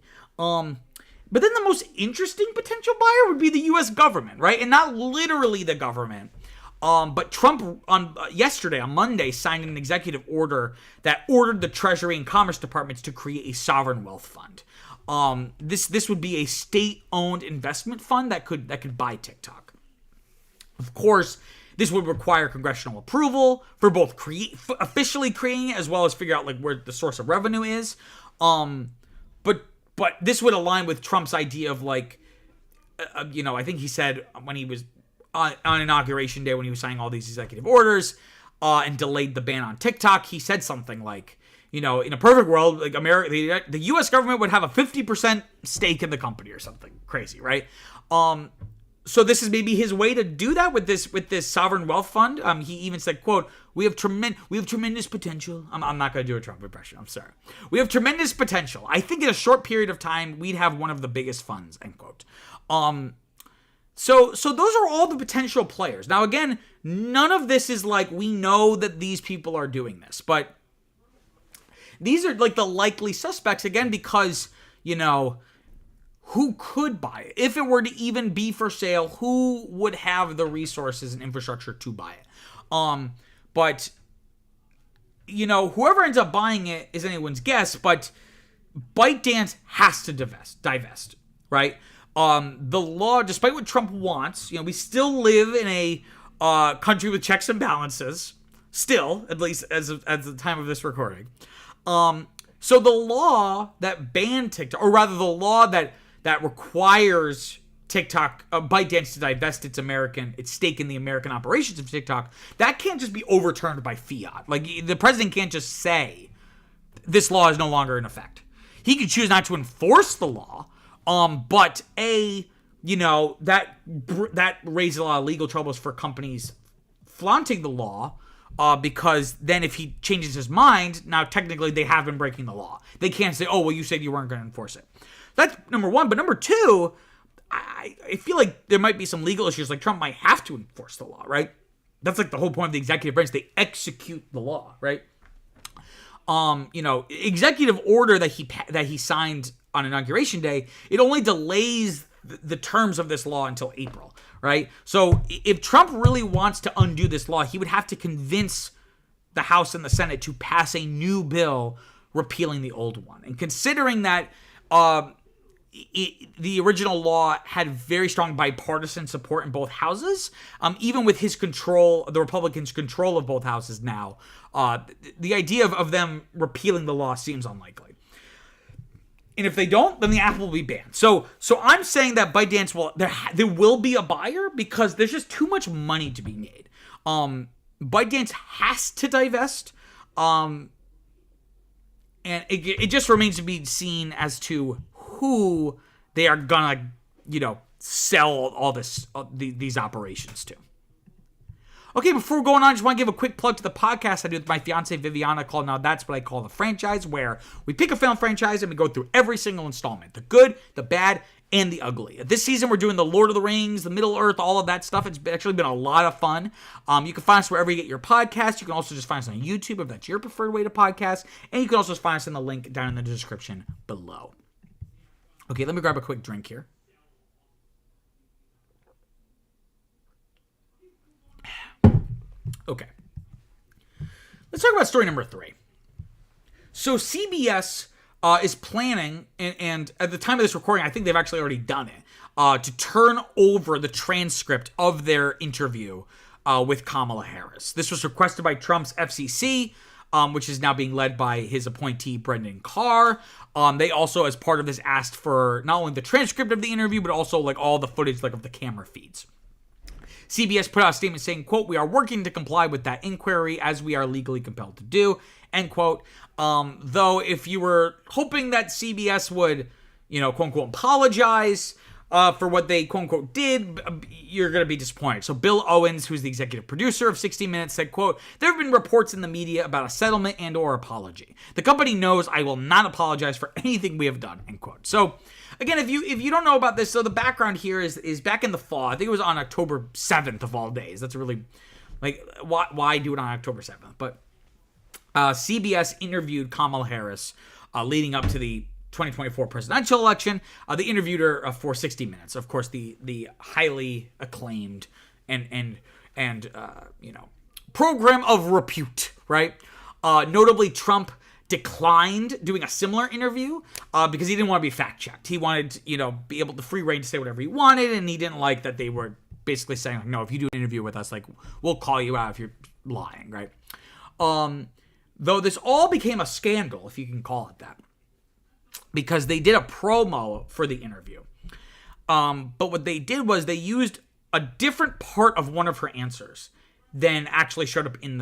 A: But then the most interesting potential buyer would be the U.S. government, right? And not literally the government. But Trump yesterday, on Monday, signed an executive order that ordered the Treasury and Commerce departments to create a sovereign wealth fund. This would be a state-owned investment fund that could buy TikTok. Of course, this would require congressional approval for both officially creating it, as well as figure out where the source of revenue is. But this would align with Trump's idea of I think he said when he was on Inauguration Day, when he was signing all these executive orders and delayed the ban on TikTok, he said something like, in a perfect world, America, the U.S. government would have a 50% stake in the company or something crazy, right? So this is maybe his way to do that with this sovereign wealth fund. He even said, quote, we have tremendous potential. I'm not going to do a Trump impression. I'm sorry. We have tremendous potential. I think in a short period of time, we'd have one of the biggest funds, end quote. So those are all the potential players. Now, again, none of this is we know that these people are doing this, but these are the likely suspects, again, because, who could buy it? If it were to even be for sale, who would have the resources and infrastructure to buy it? But, whoever ends up buying it is anyone's guess, but ByteDance has to divest, right? The law, despite what Trump wants, we still live in a country with checks and balances, still, at least as the time of this recording. So the law that banned TikTok, or rather the law that requires TikTok, ByteDance to divest its stake in the American operations of TikTok, that can't just be overturned by fiat. The president can't just say, this law is no longer in effect. He could choose not to enforce the law, but that raises a lot of legal troubles for companies flaunting the law, because then if he changes his mind, now technically they have been breaking the law. They can't say, oh, well, you said you weren't going to enforce it. That's number one. But number two, I feel like there might be some legal issues. Trump might have to enforce the law, right? That's the whole point of the executive branch. They execute the law, right? Executive order that he signed on Inauguration Day, it only delays the terms of this law until April, right? So if Trump really wants to undo this law, he would have to convince the House and the Senate to pass a new bill repealing the old one. And considering that the original law had very strong bipartisan support in both houses, even with the Republicans' control of both houses now, the idea of them repealing the law seems unlikely. And if they don't, then the app will be banned. So I'm saying that ByteDance there will be a buyer, because there's just too much money to be made. ByteDance has to divest, and it just remains to be seen as to who they are gonna, sell all these operations to. Okay, before going on, I just want to give a quick plug to the podcast I do with my fiance Viviana called Now That's What I Call the Franchise, where we pick a film franchise and we go through every single installment, the good, the bad, and the ugly. This season, we're doing the Lord of the Rings, the Middle Earth, all of that stuff. It's actually been a lot of fun. You can find us wherever you get your podcasts. You can also just find us on YouTube if that's your preferred way to podcast. And you can also find us in the link down in the description below. Okay, let me grab a quick drink here. Okay. Let's talk about story number 3. So CBS is planning, and at the time of this recording, I think they've actually already done it, to turn over the transcript of their interview with Kamala Harris. This was requested by Trump's FCC, which is now being led by his appointee, Brendan Carr. They also, as part of this, asked for not only the transcript of the interview, but also all the footage of the camera feeds. CBS put out a statement saying, quote, "We are working to comply with that inquiry as we are legally compelled to do," end quote. Though if you were hoping that CBS would, quote unquote, apologize, for what they quote-unquote did, you're going to be disappointed. So Bill Owens, who's the executive producer of 60 Minutes, said, quote, "There have been reports in the media about a settlement and or apology. The company knows I will not apologize for anything we have done," end quote. So again, if you don't know about this, so the background here is back in the fall. I think it was on October 7th of all days. That's really, like, why do it on October 7th? But CBS interviewed Kamala Harris leading up to the 2024 presidential election. They interviewed her for 60 Minutes. Of course, the highly acclaimed and program of repute, right? Notably, Trump declined doing a similar interview because he didn't want to be fact checked. He wanted to, be able to free reign to say whatever he wanted, and he didn't like that they were basically saying, like, no, if you do an interview with us, like, we'll call you out if you're lying, right? Though this all became a scandal, if you can call it that, because they did a promo for the interview. But what they did was they used a different part of one of her answers than actually showed up in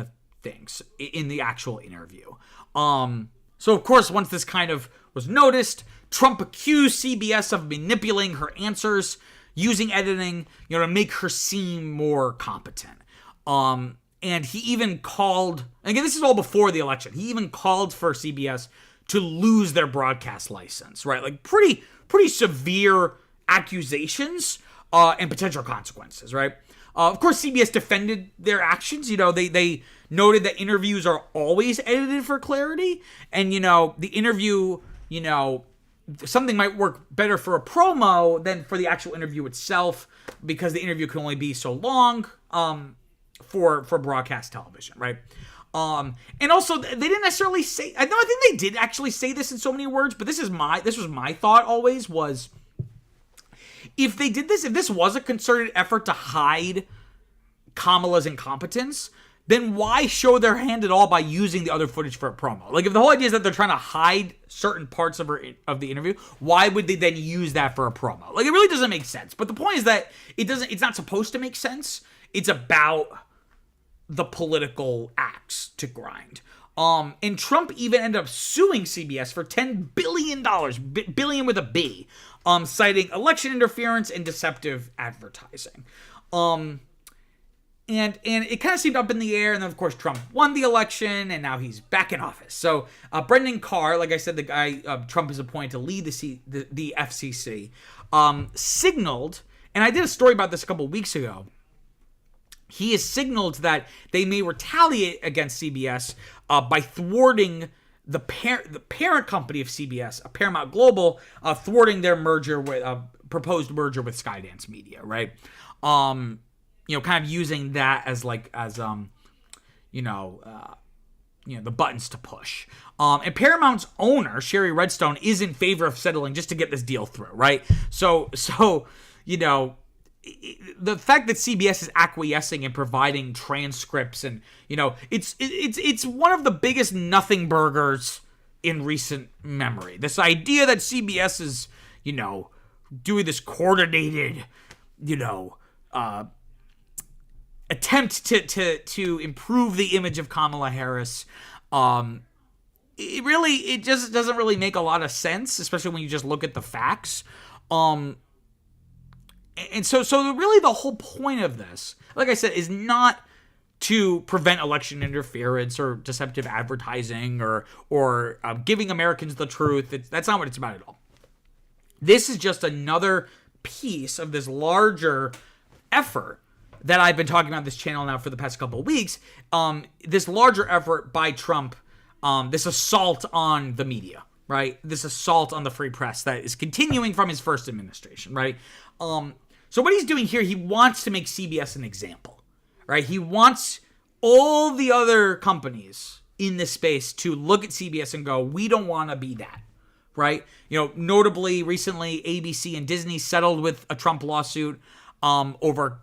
A: the actual interview. So of course, once this kind of was noticed, Trump accused CBS of manipulating her answers using editing, to make her seem more competent. And he even called, again, this is all before the election, he even called for CBS to lose their broadcast license, right? Like pretty severe accusations and potential consequences, right? Of course, CBS defended their actions. They noted that interviews are always edited for clarity, and the interview, something might work better for a promo than for the actual interview itself, because the interview can only be so long for broadcast television, right? And also they didn't necessarily say, I think they did actually say this in so many words, but this was my thought always was, if this was a concerted effort to hide Kamala's incompetence, then why show their hand at all by using the other footage for a promo? Like, if the whole idea is that they're trying to hide certain parts of the interview, why would they then use that for a promo? Like, it really doesn't make sense. But the point is that it's not supposed to make sense. It's about the political axe to grind. And Trump even ended up suing CBS for $10 billion, billion with a B, citing election interference and deceptive advertising. And it kind of seemed up in the air, and then of course Trump won the election, and now he's back in office. So Brendan Carr, like I said, the guy Trump has appointed to lead the FCC, signaled, and I did a story about this a couple of weeks ago. He has signaled that they may retaliate against CBS by thwarting the parent company of CBS, Paramount Global, thwarting their proposed merger with Skydance Media, right? Kind of using that as the buttons to push. And Paramount's owner, Sherry Redstone, is in favor of settling just to get this deal through, right? So the fact that CBS is acquiescing and providing transcripts, and it's one of the biggest nothing burgers in recent memory. This idea that CBS is doing this coordinated attempt to improve the image of Kamala Harris, it just doesn't really make a lot of sense, especially when you just look at the facts. And so really the whole point of this, like I said, is not to prevent election interference or deceptive advertising or giving Americans the truth. That's not what it's about at all. This is just another piece of this larger effort that I've been talking about this channel now for the past couple of weeks. This larger effort by Trump, this assault on the media, right? This assault on the free press that is continuing from his first administration, right? So what he's doing here, he wants to make CBS an example, right? He wants all the other companies in this space to look at CBS and go, we don't want to be that, right? Notably, recently, ABC and Disney settled with a Trump lawsuit over,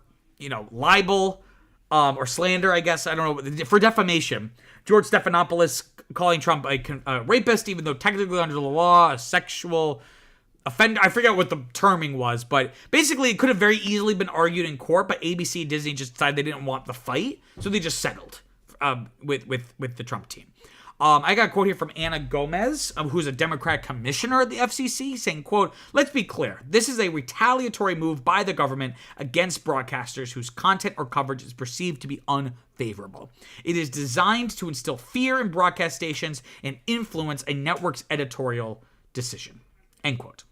A: libel or slander, I guess. I don't know, for defamation. George Stephanopoulos calling Trump a rapist, even though technically under the law, a sexual offender. I forget what the terming was, but basically it could have very easily been argued in court, but ABC and Disney just decided they didn't want the fight, so they just settled with the Trump team. I got a quote here from Anna Gomez, who's a Democratic commissioner at the FCC, saying, quote, "Let's be clear. This is a retaliatory move by the government against broadcasters whose content or coverage is perceived to be unfavorable. It is designed to instill fear in broadcast stations and influence a network's editorial decision." End quote.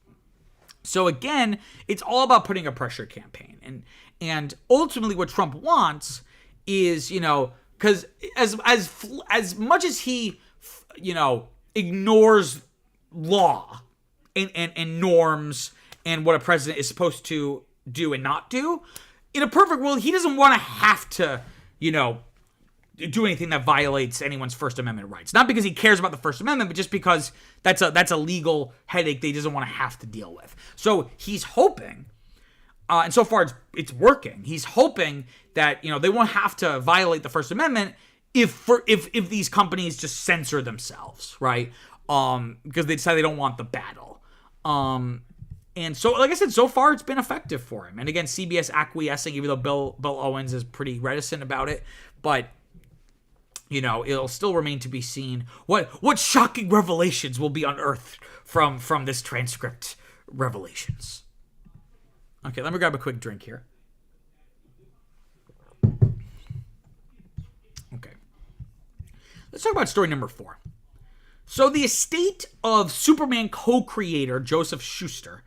A: So again, it's all about putting a pressure campaign. And ultimately what Trump wants is, because as much as he, ignores law and norms and what a president is supposed to do and not do, in a perfect world, he doesn't want to have to, do anything that violates anyone's First Amendment rights. Not because he cares about the First Amendment, but just because that's a legal headache that he doesn't want to have to deal with. So he's hoping, and so far it's working. He's hoping that they won't have to violate the First Amendment if these companies just censor themselves, right? Because they decide they don't want the battle. And so, like I said, so far it's been effective for him. And again, CBS acquiescing, even though Bill Owens is pretty reticent about it, but it'll still remain to be seen what shocking revelations will be unearthed from this transcript revelations. Okay, let me grab a quick drink here. Okay. Let's talk about story number 4. So the estate of Superman co-creator Joseph Shuster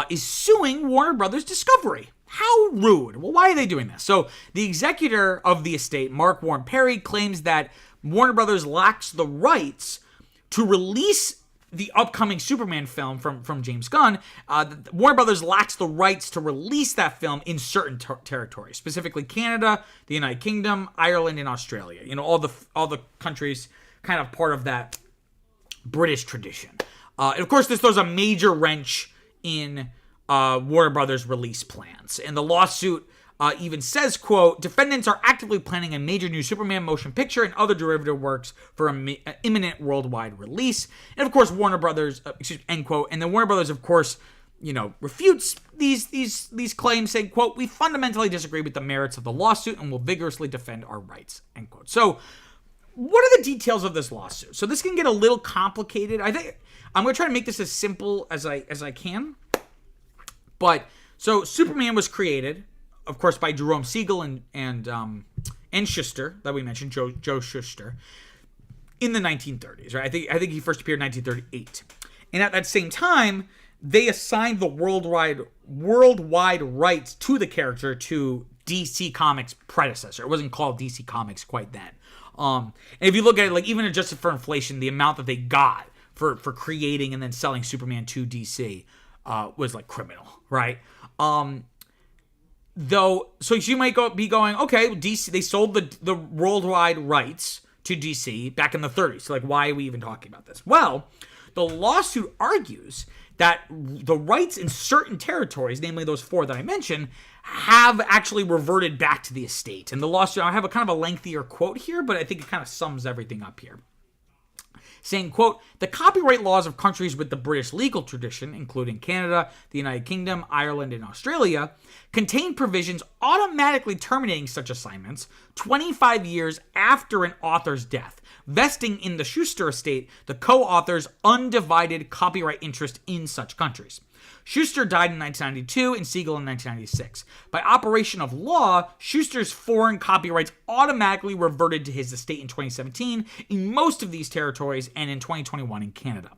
A: is suing Warner Brothers Discovery. How rude. Well, why are they doing this? So the executor of the estate, Mark Warren Perry, claims that Warner Brothers lacks the rights to release the upcoming Superman film from James Gunn. Warner Brothers lacks the rights to release that film in certain territories, specifically Canada, the United Kingdom, Ireland, and Australia. All the countries kind of part of that British tradition. And of course, this throws a major wrench in Warner Brothers release plans. And the lawsuit even says, quote, "Defendants are actively planning a major new Superman motion picture and other derivative works for an imminent worldwide release." And of course, Warner Brothers, end quote. And then Warner Brothers, of course, refutes these claims, saying, quote, "We fundamentally disagree with the merits of the lawsuit and will vigorously defend our rights," end quote. So what are the details of this lawsuit? So this can get a little complicated. I think I'm going to try to make this as simple as I can. But so Superman was created, of course, by Jerome Siegel and Shuster that we mentioned, Joe Shuster, in the 1930s. Right? I think he first appeared in 1938, and at that same time, they assigned the worldwide rights to the character to DC Comics' predecessor. It wasn't called DC Comics quite then. And if you look at it, like even adjusted for inflation, the amount that they got for creating and then selling Superman to DC was like criminal, right? Though, so you might be going, okay, DC, they sold the worldwide rights to DC back in the 30s. So like, why are we even talking about this? Well, the lawsuit argues that the rights in certain territories, namely those 4 that I mentioned, have actually reverted back to the estate. And the lawsuit, I have a kind of a lengthier quote here, but I think it kind of sums everything up here. Saying, quote, "The copyright laws of countries with the British legal tradition, including Canada, the United Kingdom, Ireland, and Australia, contain provisions automatically terminating such assignments 25 years after an author's death, vesting in the Shuster estate the co-author's undivided copyright interest in such countries. Shuster died in 1992 and Siegel in 1996. By operation of law, Shuster's foreign copyrights automatically reverted to his estate in 2017 in most of these territories and in 2021 in Canada.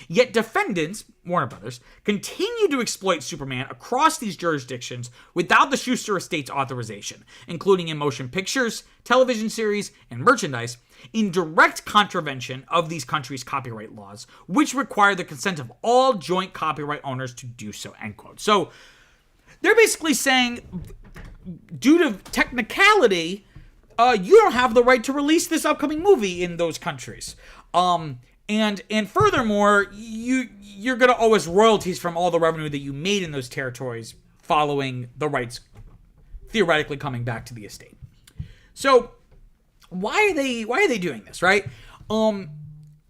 A: Yet defendants, Warner Brothers, continue to exploit Superman across these jurisdictions without the Shuster estate's authorization, including in motion pictures, television series, and merchandise, in direct contravention of these countries' copyright laws, which require the consent of all joint copyright owners to do so," end quote. So they're basically saying, due to technicality, you don't have the right to release this upcoming movie in those countries. And furthermore, you're going to owe us royalties from all the revenue that you made in those territories following the rights theoretically coming back to the estate. So why are they doing this, right?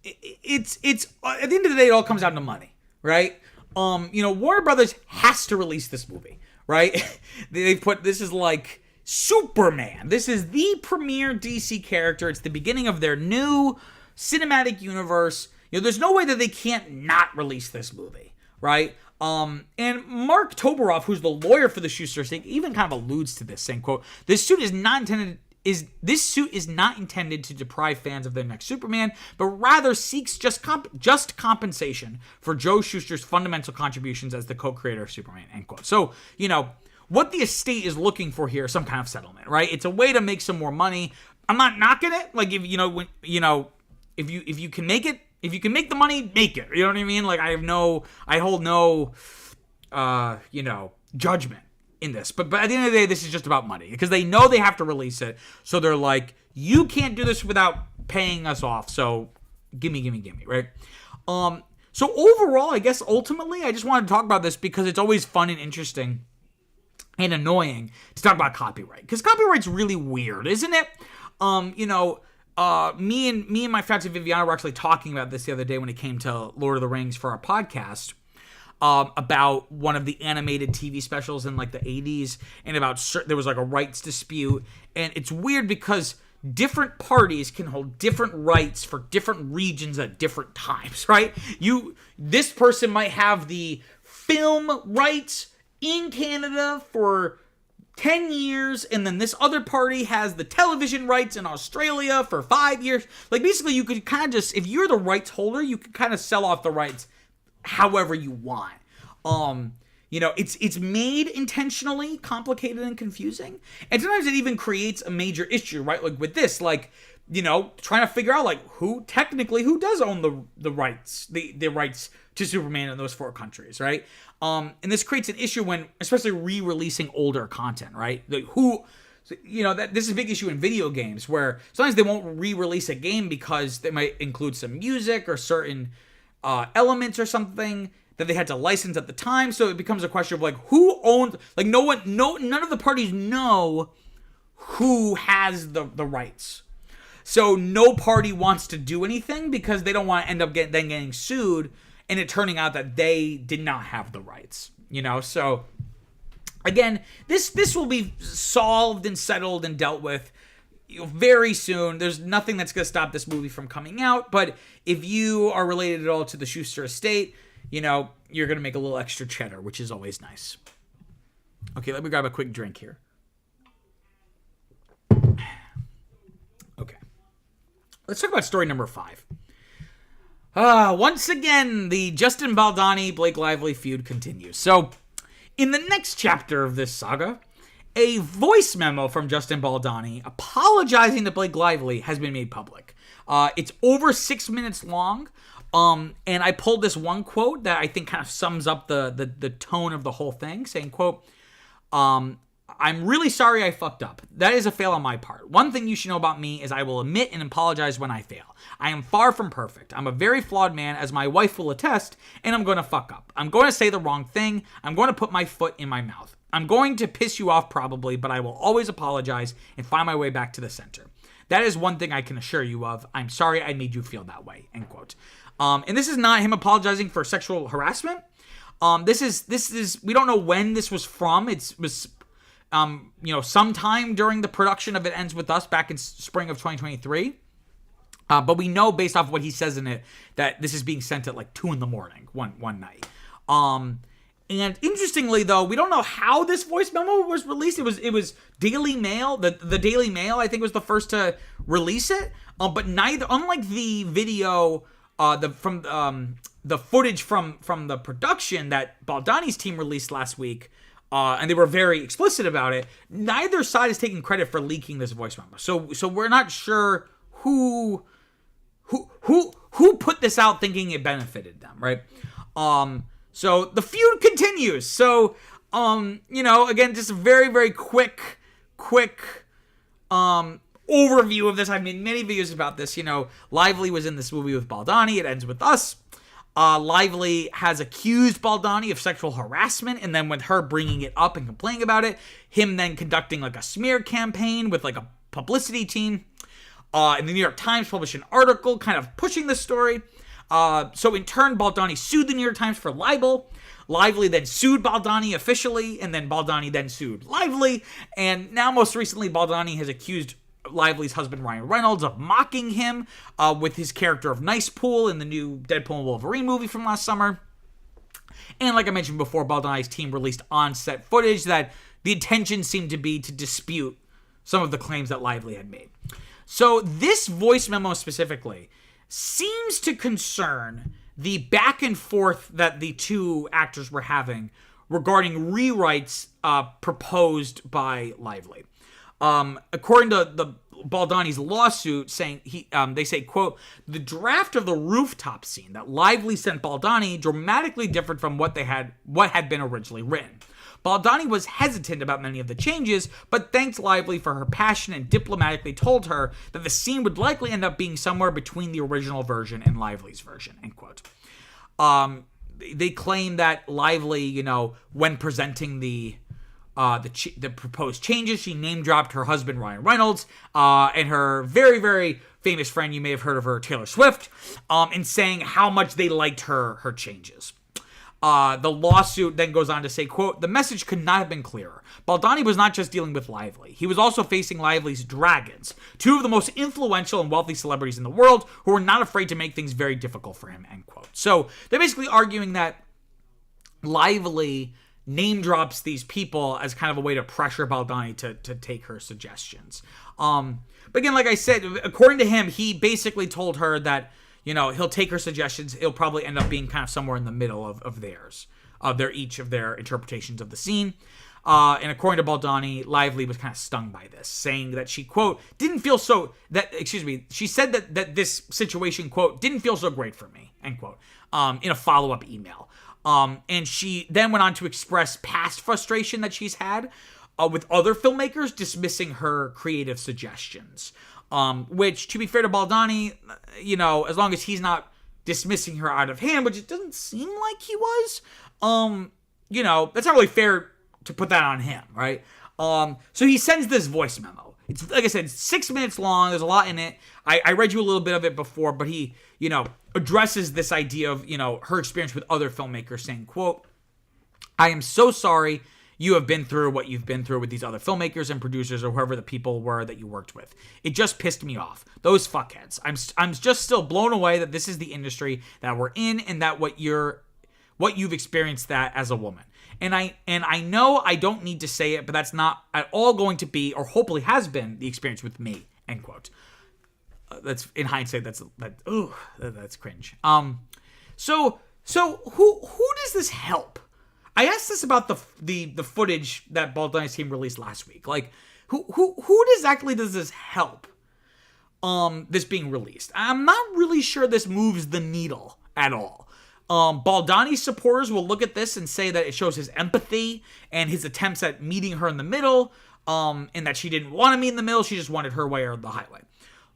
A: It's at the end of the day, it all comes down to money, right? Warner Brothers has to release this movie, right? They've put, this is like Superman. This is the premier DC character. It's the beginning of their new cinematic universe. There's no way that they can't not release this movie, right? And Mark Toberoff, who's the lawyer for the Schuster estate, even kind of alludes to this, saying, quote, this suit is not intended to deprive fans of their next Superman, but rather seeks just compensation for Joe Shuster's fundamental contributions as the co-creator of Superman, end quote. So, what the estate is looking for here is some kind of settlement, right? It's a way to make some more money. I'm not knocking it. Like, if you can make it, if you can make the money, make it. You know what I mean? Like, I hold no, judgment in this. But at the end of the day, this is just about money. Because they know they have to release it. So they're like, you can't do this without paying us off. So, gimme, right? So overall, I guess ultimately, I just wanted to talk about this because it's always fun and interesting and annoying to talk about copyright. Because copyright's really weird, isn't it? Me and my fiance Viviana were actually talking about this the other day when it came to Lord of the Rings for our podcast, about one of the animated TV specials in like the 80s, and there was like a rights dispute. And it's weird because different parties can hold different rights for different regions at different times, right? This person might have the film rights in Canada for 10 years, and then this other party has the television rights in Australia for 5 years. Like, basically, you could kind of just, if you're the rights holder, you could kind of sell off the rights however you want. It's made intentionally complicated and confusing, and sometimes it even creates a major issue, right? Like with this, like, trying to figure out, like, who does own the rights, the rights to Superman in those 4 countries, right? And this creates an issue when, especially re-releasing older content, right? Like this is a big issue in video games where sometimes they won't re-release a game because they might include some music or certain elements or something that they had to license at the time. So it becomes a question of like, who owns, like none of the parties know who has the rights. So no party wants to do anything because they don't want to end up getting sued and it turning out that they did not have the rights, So again, this will be solved and settled and dealt with very soon. There's nothing that's going to stop this movie from coming out. But if you are related at all to the Schuster estate, you're going to make a little extra cheddar, which is always nice. Okay, let me grab a quick drink here. Okay. Let's talk about story number 5. Once again, the Justin Baldoni, Blake Lively feud continues. So, in the next chapter of this saga, a voice memo from Justin Baldoni apologizing to Blake Lively has been made public. It's over 6 minutes long, and I pulled this one quote that I think kind of sums up the tone of the whole thing, saying, quote, I'm really sorry I fucked up. That is a fail on my part. One thing you should know about me is I will admit and apologize when I fail. I am far from perfect. I'm a very flawed man, as my wife will attest, and I'm going to fuck up. I'm going to say the wrong thing. I'm going to put my foot in my mouth. I'm going to piss you off probably, but I will always apologize and find my way back to the center. That is one thing I can assure you of. I'm sorry I made you feel that way, end quote. And this is not him apologizing for sexual harassment. This is we don't know when this was from. It was sometime during the production of It Ends With Us back in spring of 2023. But we know based off what he says in it that this is being sent at like 2 a.m. one night. And interestingly, though, we don't know how this voice memo was released. It was Daily Mail. The Daily Mail, I think, was the first to release it. But unlike the video, the footage from the production that Baldoni's team released last week, and they were very explicit about it, neither side is taking credit for leaking this voice memo. So we're not sure who put this out thinking it benefited them, right? So the feud continues. So, again, just a very, very quick overview of this. I've made many videos about this. Lively was in this movie with Baldoni. It Ends With Us. Lively has accused Baldoni of sexual harassment, and then with her bringing it up and complaining about it, him then conducting like a smear campaign with like a publicity team. And the New York Times published an article kind of pushing this story. So in turn, Baldoni sued the New York Times for libel. Lively then sued Baldoni officially, and then Baldoni then sued Lively. And now most recently, Baldoni has accused Lively's husband Ryan Reynolds of mocking him with his character of Nice Pool in the new Deadpool and Wolverine movie from last summer. And like I mentioned before, Baldoni's team released on-set footage that the intention seemed to be to dispute some of the claims that Lively had made. So this voice memo specifically seems to concern the back and forth that the two actors were having regarding rewrites proposed by Lively. According to the Baldoni's lawsuit, saying they say, quote, the draft of the rooftop scene that Lively sent Baldoni dramatically differed from what had been originally written. Baldoni was hesitant about many of the changes, but thanked Lively for her passion and diplomatically told her that the scene would likely end up being somewhere between the original version and Lively's version, end quote. They claim that Lively, when presenting the proposed changes, she name-dropped her husband, Ryan Reynolds, and her very, very famous friend, you may have heard of her, Taylor Swift, in saying how much they liked her changes. The lawsuit then goes on to say, quote, the message could not have been clearer. Baldoni was not just dealing with Lively. He was also facing Lively's dragons, two of the most influential and wealthy celebrities in the world who were not afraid to make things very difficult for him, end quote. So they're basically arguing that Lively name drops these people as kind of a way to pressure Baldoni to take her suggestions. But again, like I said, according to him, he basically told her that, he'll take her suggestions. He'll probably end up being kind of somewhere in the middle of theirs, each of their interpretations of the scene. And according to Baldoni, Lively was kind of stung by this, saying that she, quote, she said that this situation, quote, didn't feel so great for me, end quote, in a follow-up email. And she then went on to express past frustration that she's had with other filmmakers dismissing her creative suggestions. Which, to be fair to Baldoni, as long as he's not dismissing her out of hand, which it doesn't seem like he was, that's not really fair to put that on him, right? So he sends this voice memo. It's, like I said, 6 minutes long. There's a lot in it. I read you a little bit of it before, but he, addresses this idea of, her experience with other filmmakers saying, quote, I am so sorry you have been through what you've been through with these other filmmakers and producers or whoever the people were that you worked with. It just pissed me off. Those fuckheads. I'm just still blown away that this is the industry that we're in and that what you've experienced that as a woman. And I know I don't need to say it, but that's not at all going to be, or hopefully has been, the experience with me, end quote. That's, in hindsight, that's cringe. So who does this help? I asked this about the footage that Baldoni's team released last week. Like, who exactly does this help? This being released. I'm not really sure this moves the needle at all. Baldoni's supporters will look at this and say that it shows his empathy and his attempts at meeting her in the middle, and that she didn't want to meet in the middle, she just wanted her way or the highway.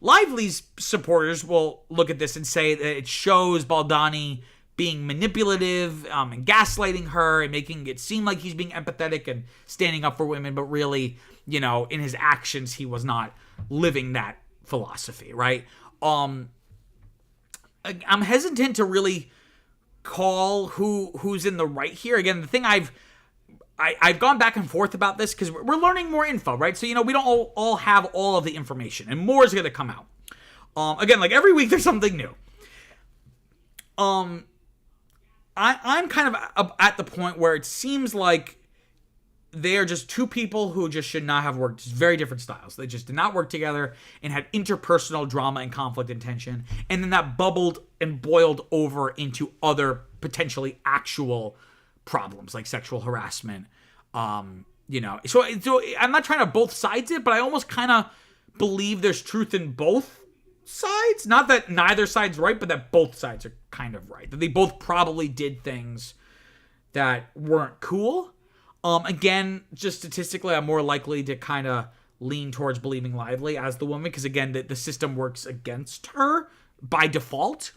A: Lively's supporters will look at this and say that it shows Baldoni being manipulative and gaslighting her and making it seem like he's being empathetic and standing up for women, but really, in his actions, he was not living that philosophy, right? I'm hesitant to really call who's in the right here. Again, the thing I've gone back and forth about this because we're learning more info, right? So, we don't all have all of the information, and more is going to come out. Again, like every week, there's something new. I'm kind of at the point where it seems like they are just two people who just should not have worked. Just very different styles. They just did not work together and had interpersonal drama and conflict and tension. And then that bubbled and boiled over into other potentially actual problems like sexual harassment. So I'm not trying to both sides it, but I almost kind of believe there's truth in both sides. Not that neither side's right, but that both sides are kind of right. That they both probably did things that weren't cool. Again, just statistically, I'm more likely to kind of lean towards believing Lively as the woman because, again, the system works against her by default.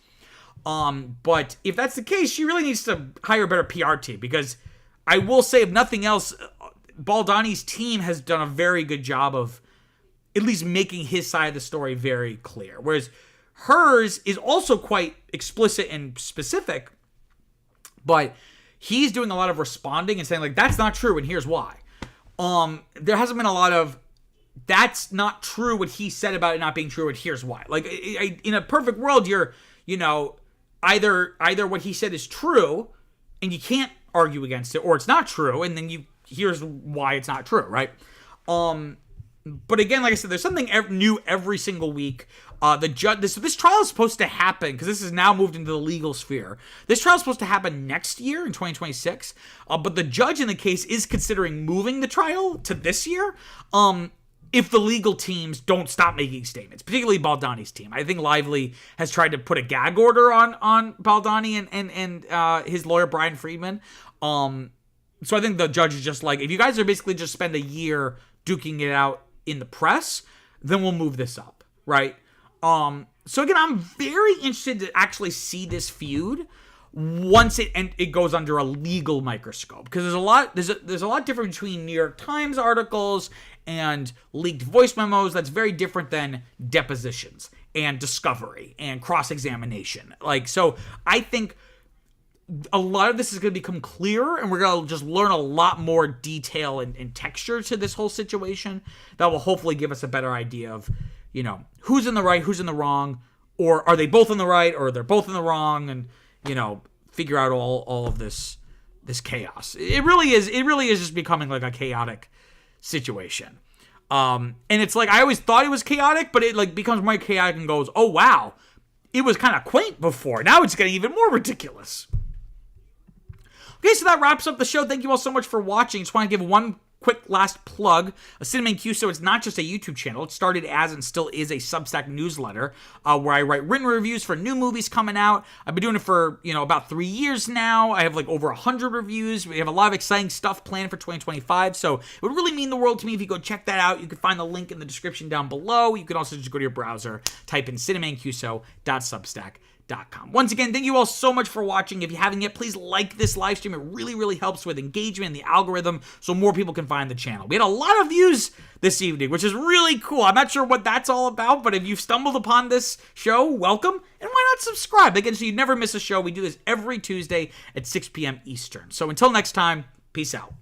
A: But if that's the case, she really needs to hire a better PR team because I will say, if nothing else, Baldoni's team has done a very good job of at least making his side of the story very clear. Whereas hers is also quite explicit and specific, but he's doing a lot of responding and saying, like, that's not true, and here's why. There hasn't been a lot of that's not true what he said about it not being true, and here's why. Like, in a perfect world, you're, either what he said is true, and you can't argue against it, or it's not true, and then here's why it's not true, right? But again, like I said, there's something new every single week. The judge, this trial is supposed to happen, because this is now moved into the legal sphere. This trial is supposed to happen next year in 2026, but the judge in the case is considering moving the trial to this year. If the legal teams don't stop making statements, particularly Baldoni's team. I think Lively has tried to put a gag order on Baldoni and his lawyer, Brian Friedman. So I think the judge is just like, if you guys are basically just spend a year duking it out in the press, then we'll move this up, right? So again, I'm very interested to actually see this feud once it goes under a legal microscope, because there's a lot different between New York Times articles and leaked voice memos. That's very different than depositions and discovery and cross-examination. Like, so I think a lot of this is going to become clearer, and we're going to just learn a lot more detail and texture to this whole situation that will hopefully give us a better idea of, who's in the right, who's in the wrong, or are they both in the right, or they're both in the wrong, and, figure out all of this chaos. It really is just becoming like a chaotic situation. And it's like, I always thought it was chaotic, but it like becomes more chaotic and goes, oh wow, it was kind of quaint before. Now it's getting even more ridiculous. Okay, so that wraps up the show. Thank you all so much for watching. Just want to give one quick last plug. Cinema and Q, so it's not just a YouTube channel. It started as and still is a Substack newsletter where I write written reviews for new movies coming out. I've been doing it for, about 3 years now. I have like over 100 reviews. We have a lot of exciting stuff planned for 2025, so it would really mean the world to me if you go check that out. You can find the link in the description down below. You can also just go to your browser, type in cinemaandqso.substack.com. Once again, thank you all so much for watching. If you haven't yet, please like this live stream. It really, really helps with engagement and the algorithm so more people can find the channel. We had a lot of views this evening, which is really cool. I'm not sure what that's all about, but if you've stumbled upon this show, welcome. And why not subscribe? Again, so you never miss a show. We do this every Tuesday at 6 p.m. Eastern. So until next time, peace out.